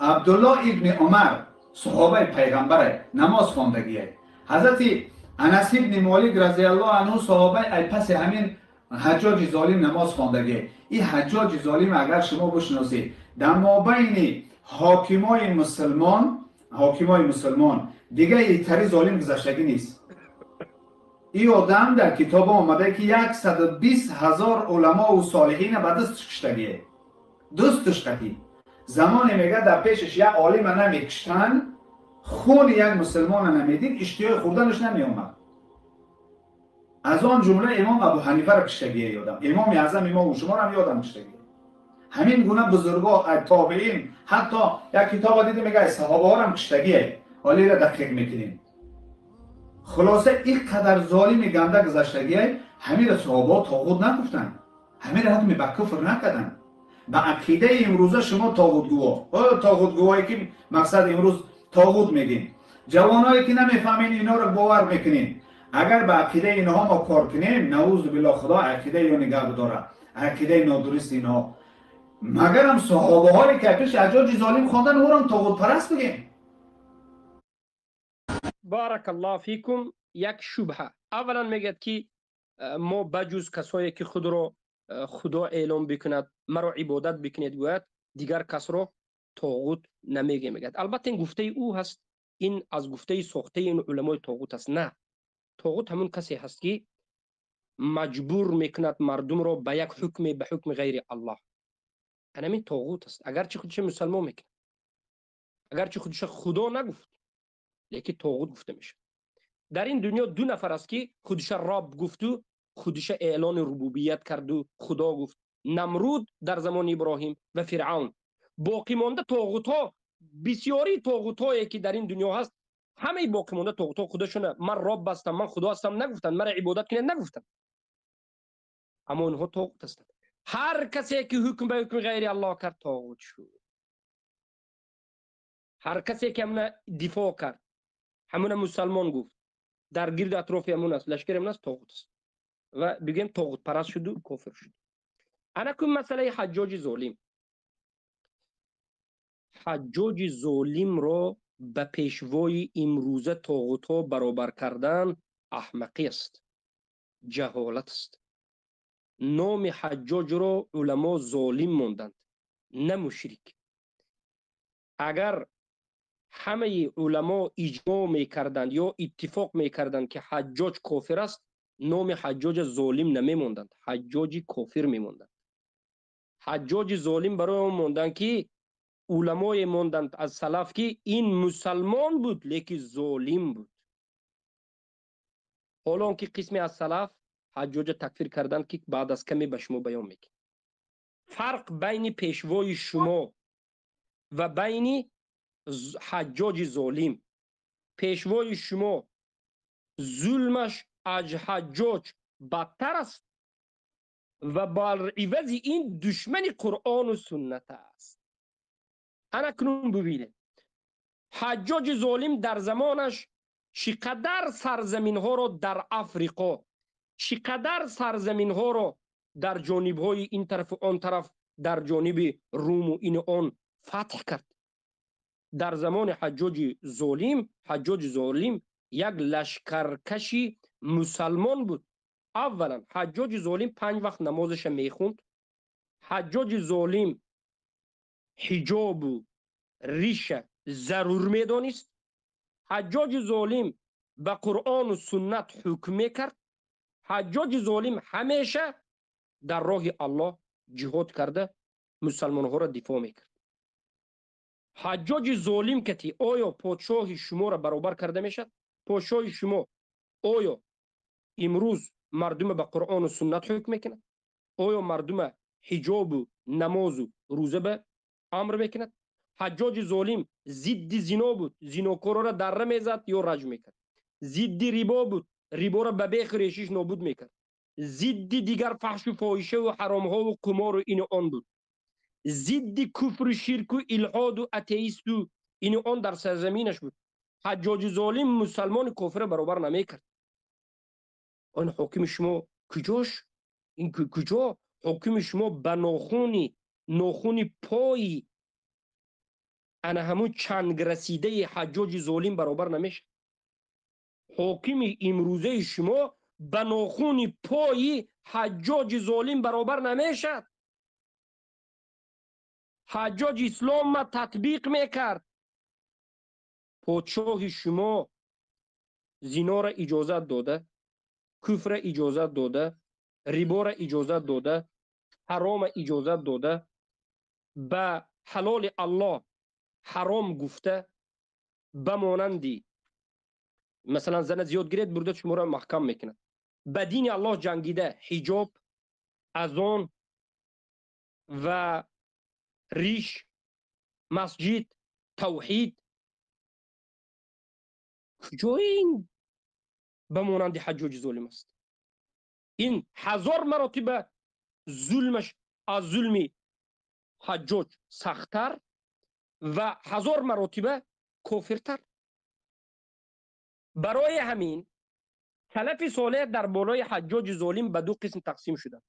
A: عبدالله ابن عمر صحابه پیغمبر نماز خواندگیه، حضرت انس ابن مالک رضی الله عنه صحابه ای پس همین حجاج ظالم نماز خواندگیه. این حجاج ظالم اگر شما بشناسید در مابین حاکمای مسلمان دیگه ایتری ظالم گذشتگی نیست. این آدم در کتاب آمده که 120,000 علما و صالحین به دستش کشتگیه. دستش کشتگی. زمان میگه در پیشش یک عالم نمیکشتن، خون یک مسلمان نمیدید، اشتیاق خوردنش نمیومد. از آن جمله امام ابو حنیفه را کشتگیه یادم، امام اعظم امام شما را هم یادم کشتگیه. همین گونه بزرگا تابعین، حتی یک کتاب دیدم میگه صحابه ها هم کشتگیه. حالی را دقیق میکنیم. خلاصه این قدر ظالم گنده گذشتگیه همین صحابه طاغوت نگفتن، همین را حکم به کفر نکردن. به عقیده امروزه شما طاغوت گوهایی که مقصد امروز طاغوت میگین، جوانایی که نمیفهمین اینا رو باور میکنین. اگر به عقیده اینها ما کار کنیم، نعوذ بالله خدا عقیده یا نگه بداره، عقیده نادرست اینها، مگر هم صحابه هایی که پیش حجاج ظالم خواندن او را طاغوت پرست بگیم.
B: بارک الله فیکم. یک شبهه اولا میگد که ما بجز کسایی که خود رو خدا اعلام بکند، مرا عبادت بکنید گوید، دیگر کس رو طاغوت نمیگه. میگد البته این گفته او هست، این از گفته ساخته این علمای طاغوت است. نه، طاغوت همون کسی هست که مجبور میکند مردم رو به یک حکم، به حکم غیر الله. همین طاغوت است. اگرچه خودش مسلمان میکنه، اگرچه خودش خدا نگفت، لیکن طاغوت گفته میشه. در این دنیا دو نفر است که خودش رب گفت و خودش اعلان ربوبیت کرد و خدا گفت، نمرود در زمان ابراهیم و فرعون. باقی مانده طاغوت ها، بسیاری طاغوت هایی که در این دنیا هست، همه باقی مانده طاغوت ها خودشون من رب هستم، من خدا هستم نگفتن، مرا عبادت کنید نگفتن، اما اونها طاغوت هستند. هر کسی که حکم به حکم غیر الله کرد طاغوت شد. هر کسی که همون دفاع کرد، همون مسلمان گفت در گرد اطراف همون است، لشکر همون است، طاغوت است و بگیم طاغوت پرست شد و کافر شد. انا کن مسئله حجاج ظالم. حجاج ظالم را به پیشوای امروزه طاغوت ها برابر کردن احمقی است، جهالت است. نام حجاج را علما ظالم موندند، نه مشرک. اگر همه علما اجماع میکردند یا اتفاق میکردند که حجاج کافر است، نام حجاج ظالم نمیموندند، حجاج کافر میموندند. حجاج ظالم برای اون موندند که علمای موندند از سلف که این مسلمان بود لیکن ظالم بود. حالا که قسمی از سلف حجاج تکفیر کردند که بعد از کمی به شما بیان میکنم. فرق بین پیشوای شما و بین حجاج ظالم: پیشوای شما ظلمش از حجاج بدتر است و بر عوض این دشمن قرآن و سنت است. انا کنون ببینید حجاج ظالم در زمانش چقدر سرزمین ها را در افریقا، چقدر سرزمین ها را در جانب های این طرف و آن طرف، در جانب روم و این آن فتح کرد. در زمان حجاج ظالم یک لشکرکشی مسلمان بود. اولا حجاج ظالم 5 وقت نمازش میخوند. حجاج ظالم حجاب و ریش ضرور میدانست. حجاج ظالم به قرآن و سنت حکم میکرد. حجاج ظالم همیشه در راه الله جهاد کرده، مسلمان ها را دفاع میکرد. حجاج ظالم کتی آیا پادشاه شما را برابر کرده میشد؟ پادشاه شما آیا امروز مردم به قرآن و سنت حکم میکند؟ آیا مردم حجاب و نماز و روزه به امر میکند؟ حجاج ظالم ضد زنا بود، زناکارا را دره میزد یا رجم میکرد. ضد ربا بود، ربا را به بیخ ریشش نابود میکرد. ضد دیگر فحش و فاحشه و حرام ها و قمار و این آن بود. ضد کفر و شرک و الحاد و اتئیست و این آن در سرزمینش بود. حجاج ظالم مسلمان کافر برابر نمیکرد. آن حاکم شما کجاش؟ این کجا؟ حاکم شما به ناخونی پای انا همون چنگ رسیده حجاج ظالم برابر نمیشه. حاکم امروزه شما به ناخون پای حجاج ظالم برابر نمیشد. حجاج اسلام ما تطبیق میکرد. پادشاه شما زنا را اجازت داده، کفر را اجازت داده، ربا را اجازت داده، حرام اجازت داده، به حلال الله حرام گفته. بمانندی مثلا زن زیاد گرید برده شما را محکم میکنه. به دین الله جنگیده، حجاب، اذان و ریش، مسجد، توحید، کجای این بمانند حجاج ظالم است؟ این 1000 مراتب ظلمش از ظلم حجاج سختتر و 1000 مراتب کافرتر. برای همین سلف صالح در بالای حجاج ظالم به 2 قسم تقسیم شدند.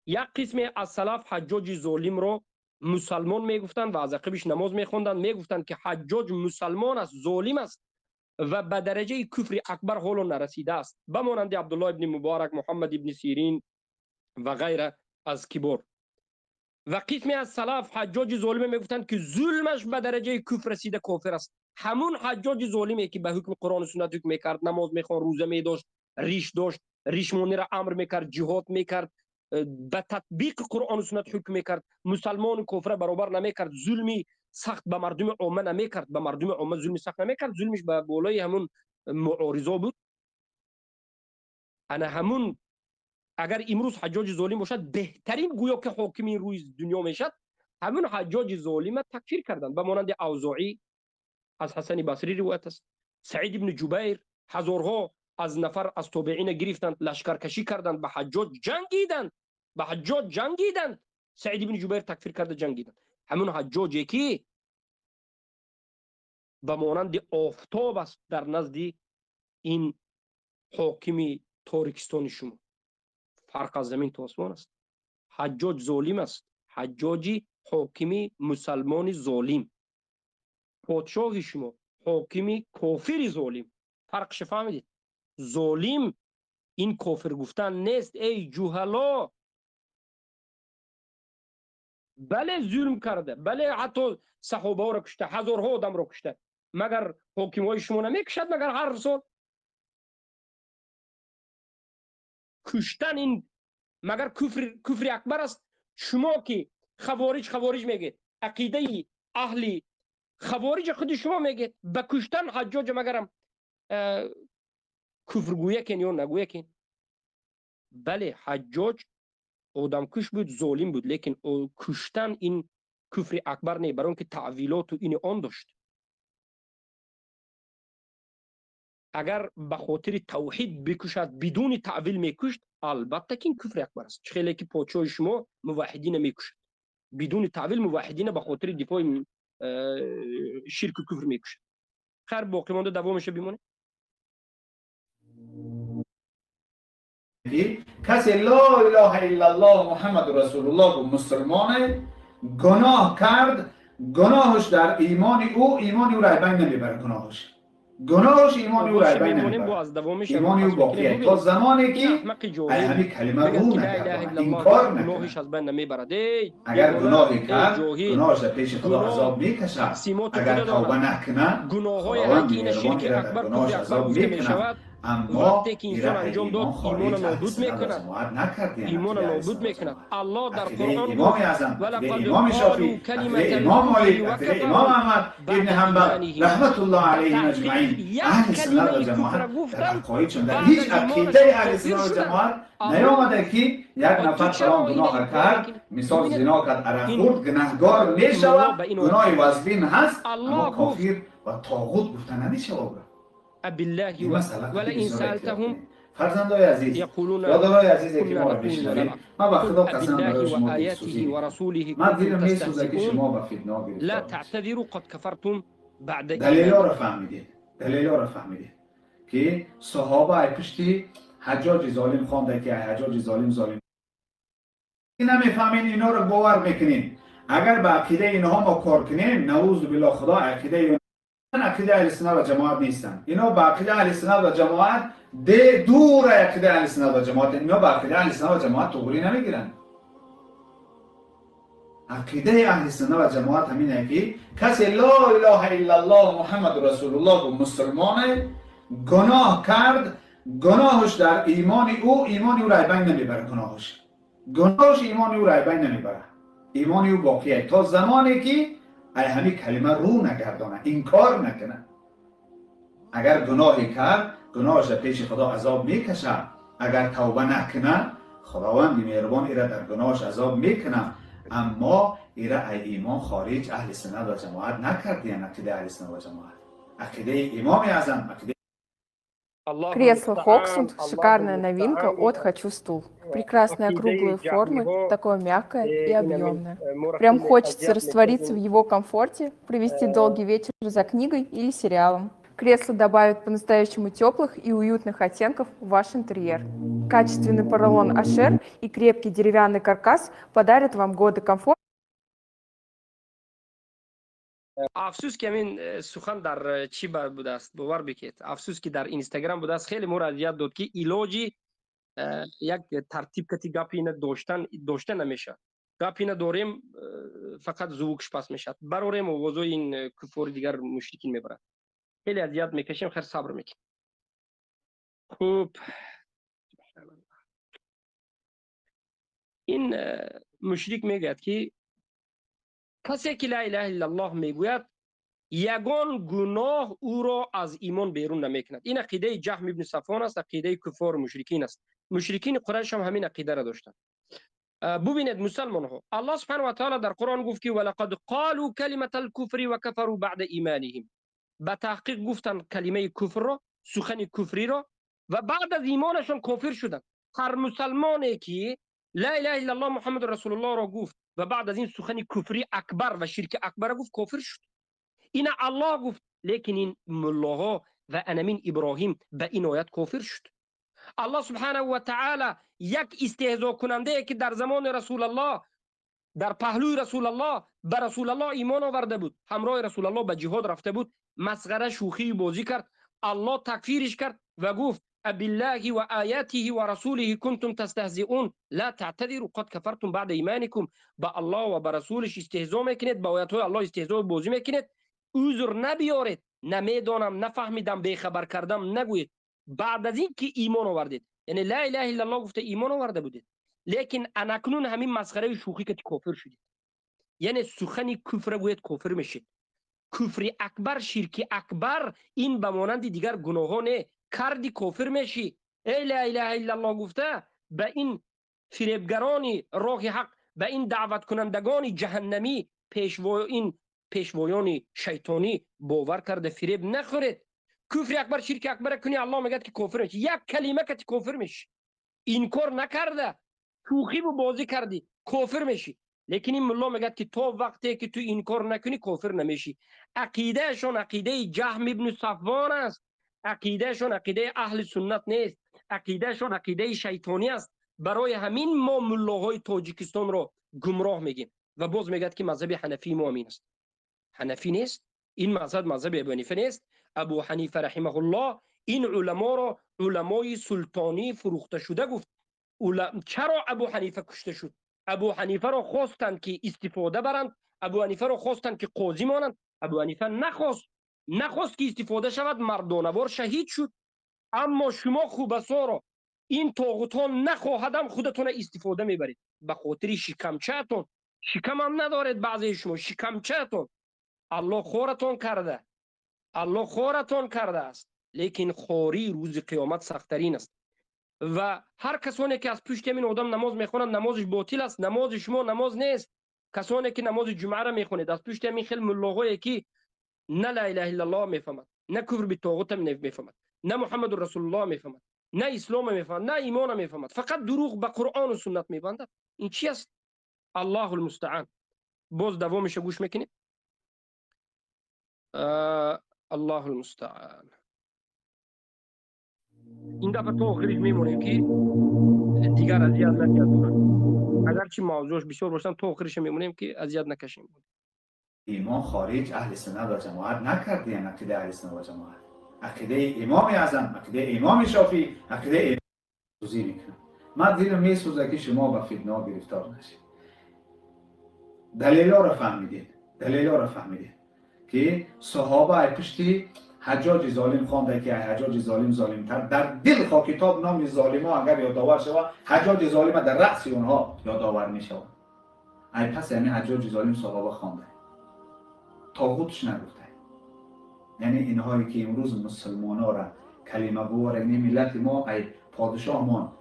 B: یک قسم از سلف حجاج ظالم را مسلمان میگفتند و از عقبش نماز میخواندند، میگفتند که حجاج مسلمان است، ظالم است و به درجه کفر اکبر حالا نرسیده است، بمانند عبدالله ابن مبارک، محمد ابن سیرین و غیره از کبار. و قسمی از سلف حجاج ظالم میگفتند که ظلمش به درجه کفر رسیده، کافر است. همون حجاج ظالمی که به حکم قرآن و سنت حکم میکرد، نماز میخوان، روزه میداشت، ریش داشت، ریش مانی را امر میکرد، جهاد میکرد، به تطبیق قرآن و سنت حکم میکرد، مسلمان و کافر برابر نمیکرد، ظلمی سخت به مردم عامه نمیکرد، به مردم عامه ظلم سخت نمیکرد، ظلمش به بالای همون معارضه بود. انا همون اگر امروز حجاج ظالم باشد، بهترین گویا که حاکم این روی دنیا میشد، همون حجاج ظالم تکفیر کردند. به مانند اوزاعی از حسن بصری روایت است، سعید ابن جبیر، هزارها از نفر از تابعین گرفتند، لشکرکشی کردند، به حجاج جنگیدند با حجاج جنگیدند. سعید بن جبیر تکفیر کرده جنگیدند. همون حجاجی که به مانند آفتاب است در نزد این حاکم تارکستان شما. فرق از زمین تا آسمان است. حجاج ظالم است. حجاجی حاکم مسلمان ظالم. پادشاه شما حاکم کافر ظالم. فرقش فهمیدید؟ ظالم این کافر گفتن نیست ای جوهلا. بله ظلم کرده، بله حتی صحابه را کشته، هزارها آدم را کشته، مگر حاکم های شما نمیکشد؟ مگر هر سال کشتن این مگر کفر اکبر است؟ شما که خوارج میگید، عقیده اهل خوارج خود شما میگید، به کشتن حجاج مگرم کفر گویه کن یا نگویه کن؟ بله حجاج آدم کش بود، ظالم بود، لیکن کشتن این کفر اکبر نه، برای که تعویلات و این آن داشت. اگر به خاطر توحید بکشد بدون تعویل میکشت، البته که این کفر اکبر است. خیلی که پادشاه شما موحدین میکشد بدون تعویل، موحدین به خاطر دفاع شرک و کفر میکشد. خیر باقی مانده دوامش بمونه.
A: کسی لا اله الا الله محمد رسول الله و مسلمان گناه کرد، گناهش در ایمان او را بین نمیبره. گناهش ایمان او را بین نمیبره. ایمان او باقیه تا زمانی که همین کلمه رو نکرد، این کار
B: گناهش از بین نمیبرد.
A: اگر گناهی کرد، گناهش در پیش خدا عذاب میکشد. اگر توبه نکنه، خداوند مهربان را در گناهش عذاب میکند. اما
B: وقتی که انسان انجام داد ایمان نابود میکند. ایمان نابود میکند. الله در قرآن
A: امام اعظم، امام شافعی، امام مالک، امام احمد ابن حنبل رحمت الله علیهم اجمعین، اهل سنت و جماعت در عقایدشون، در هیچ عقیده اهل سنت و جماعت نیامده که یک نفر فلان گناه کرد، مثال زنا کرد، عرق خورد، گناهگار میشود، گناه وزبین هست، اما کافر و طاغوت گفتن نمیشود.
B: بالله ولئن سألتهم
A: فرزندای عزیز، یادرای عزیزی که ما را میشنوید، ما به خدا قسم برای شما
B: ورسوله
A: ما دیرم میسوزه که شما به فتنه گرفتار
B: لا تعتذروا قد كفرتم بعد
A: دلیلا را فهمیدید که صحابه ای پشتی حجاج ظالم خوانده که حجاج ظالم نمیفهمین، اینا رو باور میکنین. اگر به عقیده اینها ما کار کنیم، نعوذ بالله خدا عقیده اهل سنت و جماعت نیستن. اینا با عقیده اهل سنت و جماعت دور عقیده اهل سنت و جماعت. اینا با عقیده اهل سنت و جماعت توغری نمیگیرن. عقیده اهل سنت و جماعت همینه که کسی لا اله الا الله محمد رسول الله و مسلمان گناه کرد، گناهش در ایمان او را بین نمیبره. گناهش ایمان او را بین نمیبره. ایمان او باقیه تا زمانی که همین کلمه رو نگردانه، انکار نکنه. اگر گناهی کرد، گناهش پیش خدا عذاب میکشه. اگر توبه نکنه، خداوند مهربان ایره در گناهش عذاب میکنه. اما ایره ای ایمان خارج اهل سنت و جماعت نکردی. عقیده اهل سنت و جماعت، عقیده امام اعظم، عقیده
C: Кресло Хоксунд – шикарная новинка от «Хочу стул». Прекрасной округлой формы, такое мягкое и объемное. Прям хочется раствориться в его комфорте, провести долгий вечер за книгой или сериалом. Кресло добавит по-настоящему теплых и уютных оттенков в ваш интерьер. Качественный поролон Ашер и крепкий деревянный каркас подарят вам годы комфорта.
B: افسوس که این سخن در چی بوده است باور بکید. افسوس که در اینستاگرام بوده است. خیلی مورد اذیت داد که ایلاجی یک ترتیب کتی گپی نه داشته نمیشه. گپی نه داریم فقط زوکش پس میشه. براریم و وضوع این کفار دیگر مشرکین میبرد. خیلی اذیت میکشیم. خیر صبر میکنیم. خوب این مشرک میگه که کسی که لا اله الا الله میگوید یگان گناه او را از ایمان بیرون نمیکند. این عقیده جهم ابن صفوان است، عقیده کفار مشرکین است. مشرکین قریش هم همین عقیده را داشتند. ببینید مسلمان ها، الله سبحانه و تعالی در قرآن گفت که ولقد قالوا کلمه الکفر و کفروا بعد ایمانهم. به تحقیق گفتن کلمه کفر را، سخن کفری را، و بعد از ایمانشان کافر شدند. هر مسلمانی که لا اله الا الله محمد رسول الله را گفت و بعد از این سخن کفری اکبر و شرک اکبر گفت، کافر شد. این الله گفت، لیکن این ملاها و انمین ابراهیم به این آیت کافر شد. الله سبحانه و تعالی یک استهزا کننده که در زمان رسول الله در پهلوی رسول الله به رسول الله ایمان آورده بود، همراه رسول الله به جهاد رفته بود، مسخره شوخی بازی کرد، الله تکفیرش کرد و گفت بالله و آیاته و رسوله کنتم تستهزئون لا تعتذروا قد کفرتم بعد ایمانکم. به الله و به رسولش استهزا میکنید، به آیات های الله استهزا بازی میکنید، عذر نبیارید، نمیدانم، نفهمیدم، بیخبر کردم نگویید. بعد از این که ایمان آوردید، یعنی لا اله الا الله گفته ایمان آورده بودید، لیکن انکنون همین مسخره شوخی که کافر شدید. یعنی سخن کفر گوید کافر میشید. کفر اکبر، شرک اکبر، این به مانند دیگر گناهانه کردی کافر میشی. ای لا اله الا الله گفته به این فریبگرانی راه حق، به این دعوت کنندگان جهنمی، این پیشوایان شیطانی باور کرده فریب نخورید. کفر اکبر، شرک اکبر کنی، الله میگه که کافر میشی. یک کلمه که کافر میشی، این کار نکرده، شوخی و بازی کردی، کافر میشی. لیکن این ملا میگه که تو وقتی که تو این کار نکنی کافر نمیشی. عقیده شون عقیده جهم ابن صفوان است، عقیده شون عقیده اهل سنت نیست، عقیده شون عقیده شیطانی است. برای همین ما ملاهای تاجیکستان رو گمراه میگیم و باز میگه که مذهب حنفی مؤمن است. حنفی نیست، این مذهب ابو حنیفه نیست. ابو حنیفه رحمه الله این علما رو علمای سلطانی فروخته شده گفت. چرا ابو حنیفه کشته شد؟ ابو حنیفه را خواستند که استفاده برند، ابو حنیفه را خواستند که قاضی مانند، ابو حنیفه نخواست که استفاده شود، مردانوار شهید شد. اما شما خوبسا این طاغوتان نخواهدم خودتون استفاده میبرید به خاطر شکمچهتون. شکم هم ندارید بعضی شما، شکمچهتون. الله خورتون کرده است، لیکن خوری روز قیامت سخت‌ترین است. و هر کسانی که از پشت این آدم نماز میخونند نمازش باطل است. نماز شما نماز نیست. کسانی که نماز جمعه را میخونید از پشت همین خیلی ملاهای که نه لا اله الا الله میفهمد، نه کفر به طاغوت میفهمد، نه محمد رسول الله میفهمد، نه اسلام میفهمد، نه ایمان میفهمد، فقط دروغ به قرآن و سنت میبندد. این چی است؟ الله المستعان. باز دوامش گوش میکنید. الله المستعان. این دفعه تا آخرش میمونیم که دیگر اذیت نکنیم. اگرچه موضوعش بسیار باشن تا آخرش میمونیم که اذیت نکشیم.
A: ایمان خارج اهل سنت و جماعت نکرده، یعنی عقیده اهل سنت و جماعت، عقیده امام اعظم، عقیده امام شافعی، عقیده امام توضیح میکنم. من دلم میسوزه که شما به فتنه گرفتار نشید. دلیلا را فهمیدید که صحابه پشتی حجاج ظالم خوانده که حجاج ظالمتر در دل خاک کتاب نام ظالما اگر یادآور شود، حجاج ظالم در رأس اونها یادآور میشود. ای پس یعنی حجاج ظالم صحابه خوانده، طاغوتش نگفته. یعنی اینهایی که امروز مسلمانا را کلمه گوار، یعنی ملت ما، ای پادشاهمان،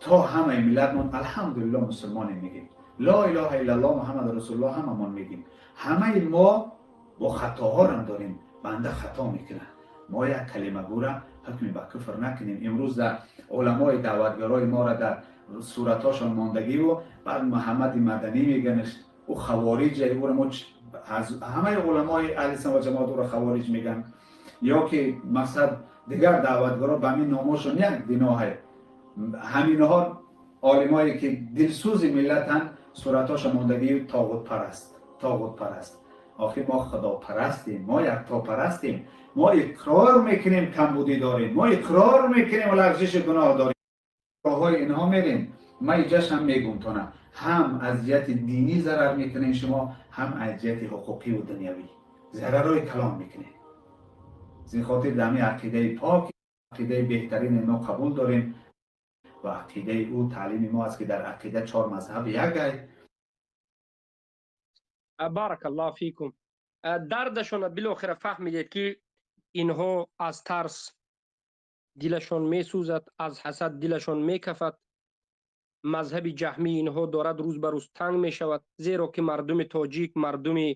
A: تا همه ملتمان الحمدلله مسلمان میگیم، لا اله الا الله محمد رسول الله هممون میگیم. همه ما با خطاها هم داریم، بنده خطا میکنه. ما یک کلمه گوره حکمی به کفر نکنیم. امروز در علمای دعوتگرای ما را در صورتاشان ماندگی و بعد محمد مدنی میگن او خوارجه، او را همه علمای اهل سنت و جماعت او را خوارج میگن، یا که مقصد دیگر دعوتگرا به همین نامشون یک بناه همینها عالمایی که دلسوز ملتن صورتاشان ماندگی طاغوت پرست. آخه ما خدا پرستیم، ما یکتا پرستیم، ما اقرار میکنیم کمبودی داریم، ما اقرار میکنیم لغزش گناه داریم، راههای اینها میریم. ما اینجاش هم میگم تو نه، هم اذیت دینی ضرر میکنین شما، هم اذیت حقوقی و دنیوی ضررهای کلام میکنین. زین خاطر دمی عقیده پاک، عقیده بهترین ما قبول داریم و عقیده او تعلیم ما است که در عقیده 4 مذهب یکه.
B: بارک الله فیکم. دردشون بالاخره فهمیدید که اینها از ترس دلشون میسوزد، از حسد دلشون میکفد. مذهب جهمی اینها دارد روز به روز تنگ میشود، زیرا که مردم تاجیک مردم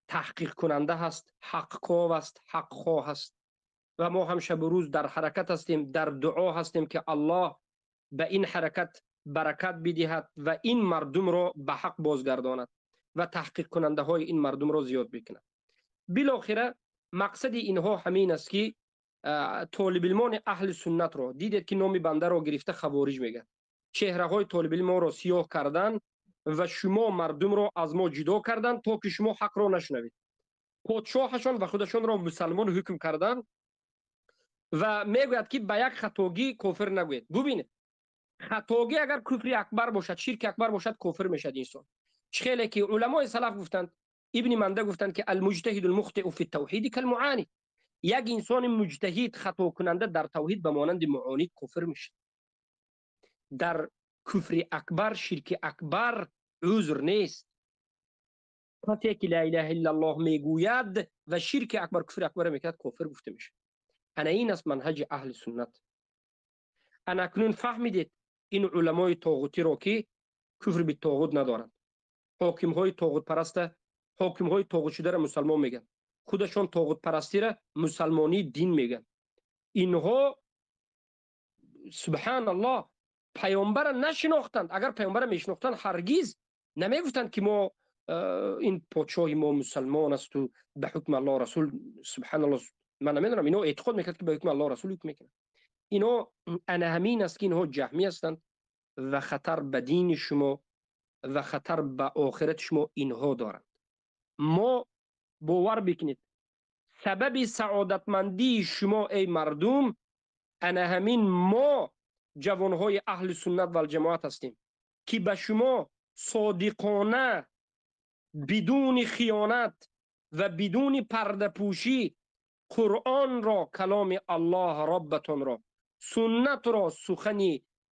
B: تحقیق کننده هست، حق کاو است، حق خواه است و ما هم شب و روز در حرکت هستیم، در دعا هستیم که الله به این حرکت برکت بدهد و این مردم را به حق بازگرداند و تحقیق کننده های این مردم را زیاد بکند. بالاخره مقصد اینها همین است که طالب علمان اهل سنت را دیدید که نام بنده را گرفته خوارج میگن. چهره های طالب علم را سیاه کردن و شما مردم را از ما جدا کردن تا که شما حق را نشنوید. پادشاهشان و خودشان را مسلمان حکم کردن و میگوید که به یک خطاگی کافر نگوید. ببینید خطاگی اگر کفر اکبر باشد، شرک اکبر باشد، کافر میشد انسان. خیلی که علمای سلف گفتند، ابن منده گفتند که المجتهد المخطئ فی التوحید کالمعانی، یک انسان مجتهد خطا کننده در توحید به مانند معانی کافر میشه. در کفر اکبر، شرک اکبر عذر نیست. کسی که لا اله الا الله میگوید و شرک اکبر، کفر اکبر میکرد، کافر گفته میشه. انا این است منهج اهل سنت. انا اکنون فهمیدید این علمای طاغوتی را که کفر به طاغوت ندارند، حاکم های طاغوت پرسته، حاکم های طاغوت شده را مسلمان میگن، خودشان طاغوت پرستی را مسلمانی دین میگن. اینها سبحان الله پیامبر نشناختند. اگر پیامبر میشناختند هرگز نمیگفتند که ما این پادشاه ما مسلمان است و به حکم الله رسول. سبحان الله، من نمیدونم اینا اعتقاد میکرد که به حکم الله رسول حکم میکنند. اینا انا همین است که اینها جهمی هستند و خطر به دین شما و خطر به آخرت شما اینها دارند. ما باور بکنید سبب سعادتمندی شما ای مردم انا همین ما جوانهای اهل سنت و الجماعت هستیم که به شما صادقانه بدون خیانت و بدون پرده پوشی قرآن را، کلام الله ربتان را، سنت را، سخن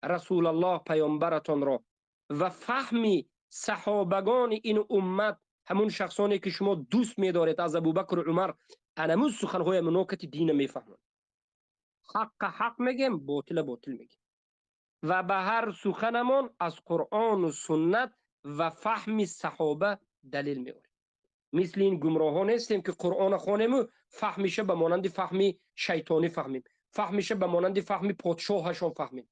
B: رسول الله پیامبرتان را و فهمی صحابگان این امت، همون شخصانی که شما دوست می‌دارید از ابوبکر و عمر، انمون سخنهای مناکت دین میفهمند. حق میگیم، باطل باطل میگیم و به هر سخنمون از قرآن و سنت و فهم صحابه دلیل میاریم. مثل این گمراهان نیستیم که قرآن خوانیم و فهمیشه به مانند فهم شیطانی فهمیم، فهمیشه به مانند فهم پادشاهشان فهمیم.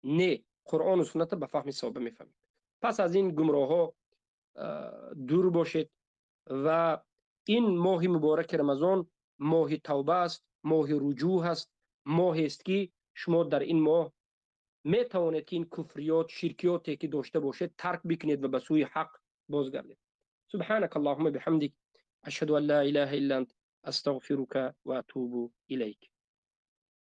B: نه، قرآن و سنت به فهم صحابه میفهمیم. پس از این گمراه ها دور باشید و این ماه مبارک رمضان ماه توبه است، ماه رجوع است، ماه است که شما در این ماه می توانید این کفریات، شرکیاتی که داشته باشید ترک بکنید و به سوی حق بازگردید. سبحانك اللهم بحمدك اشهد ان لا اله الا انت استغفرك واتوب اليك.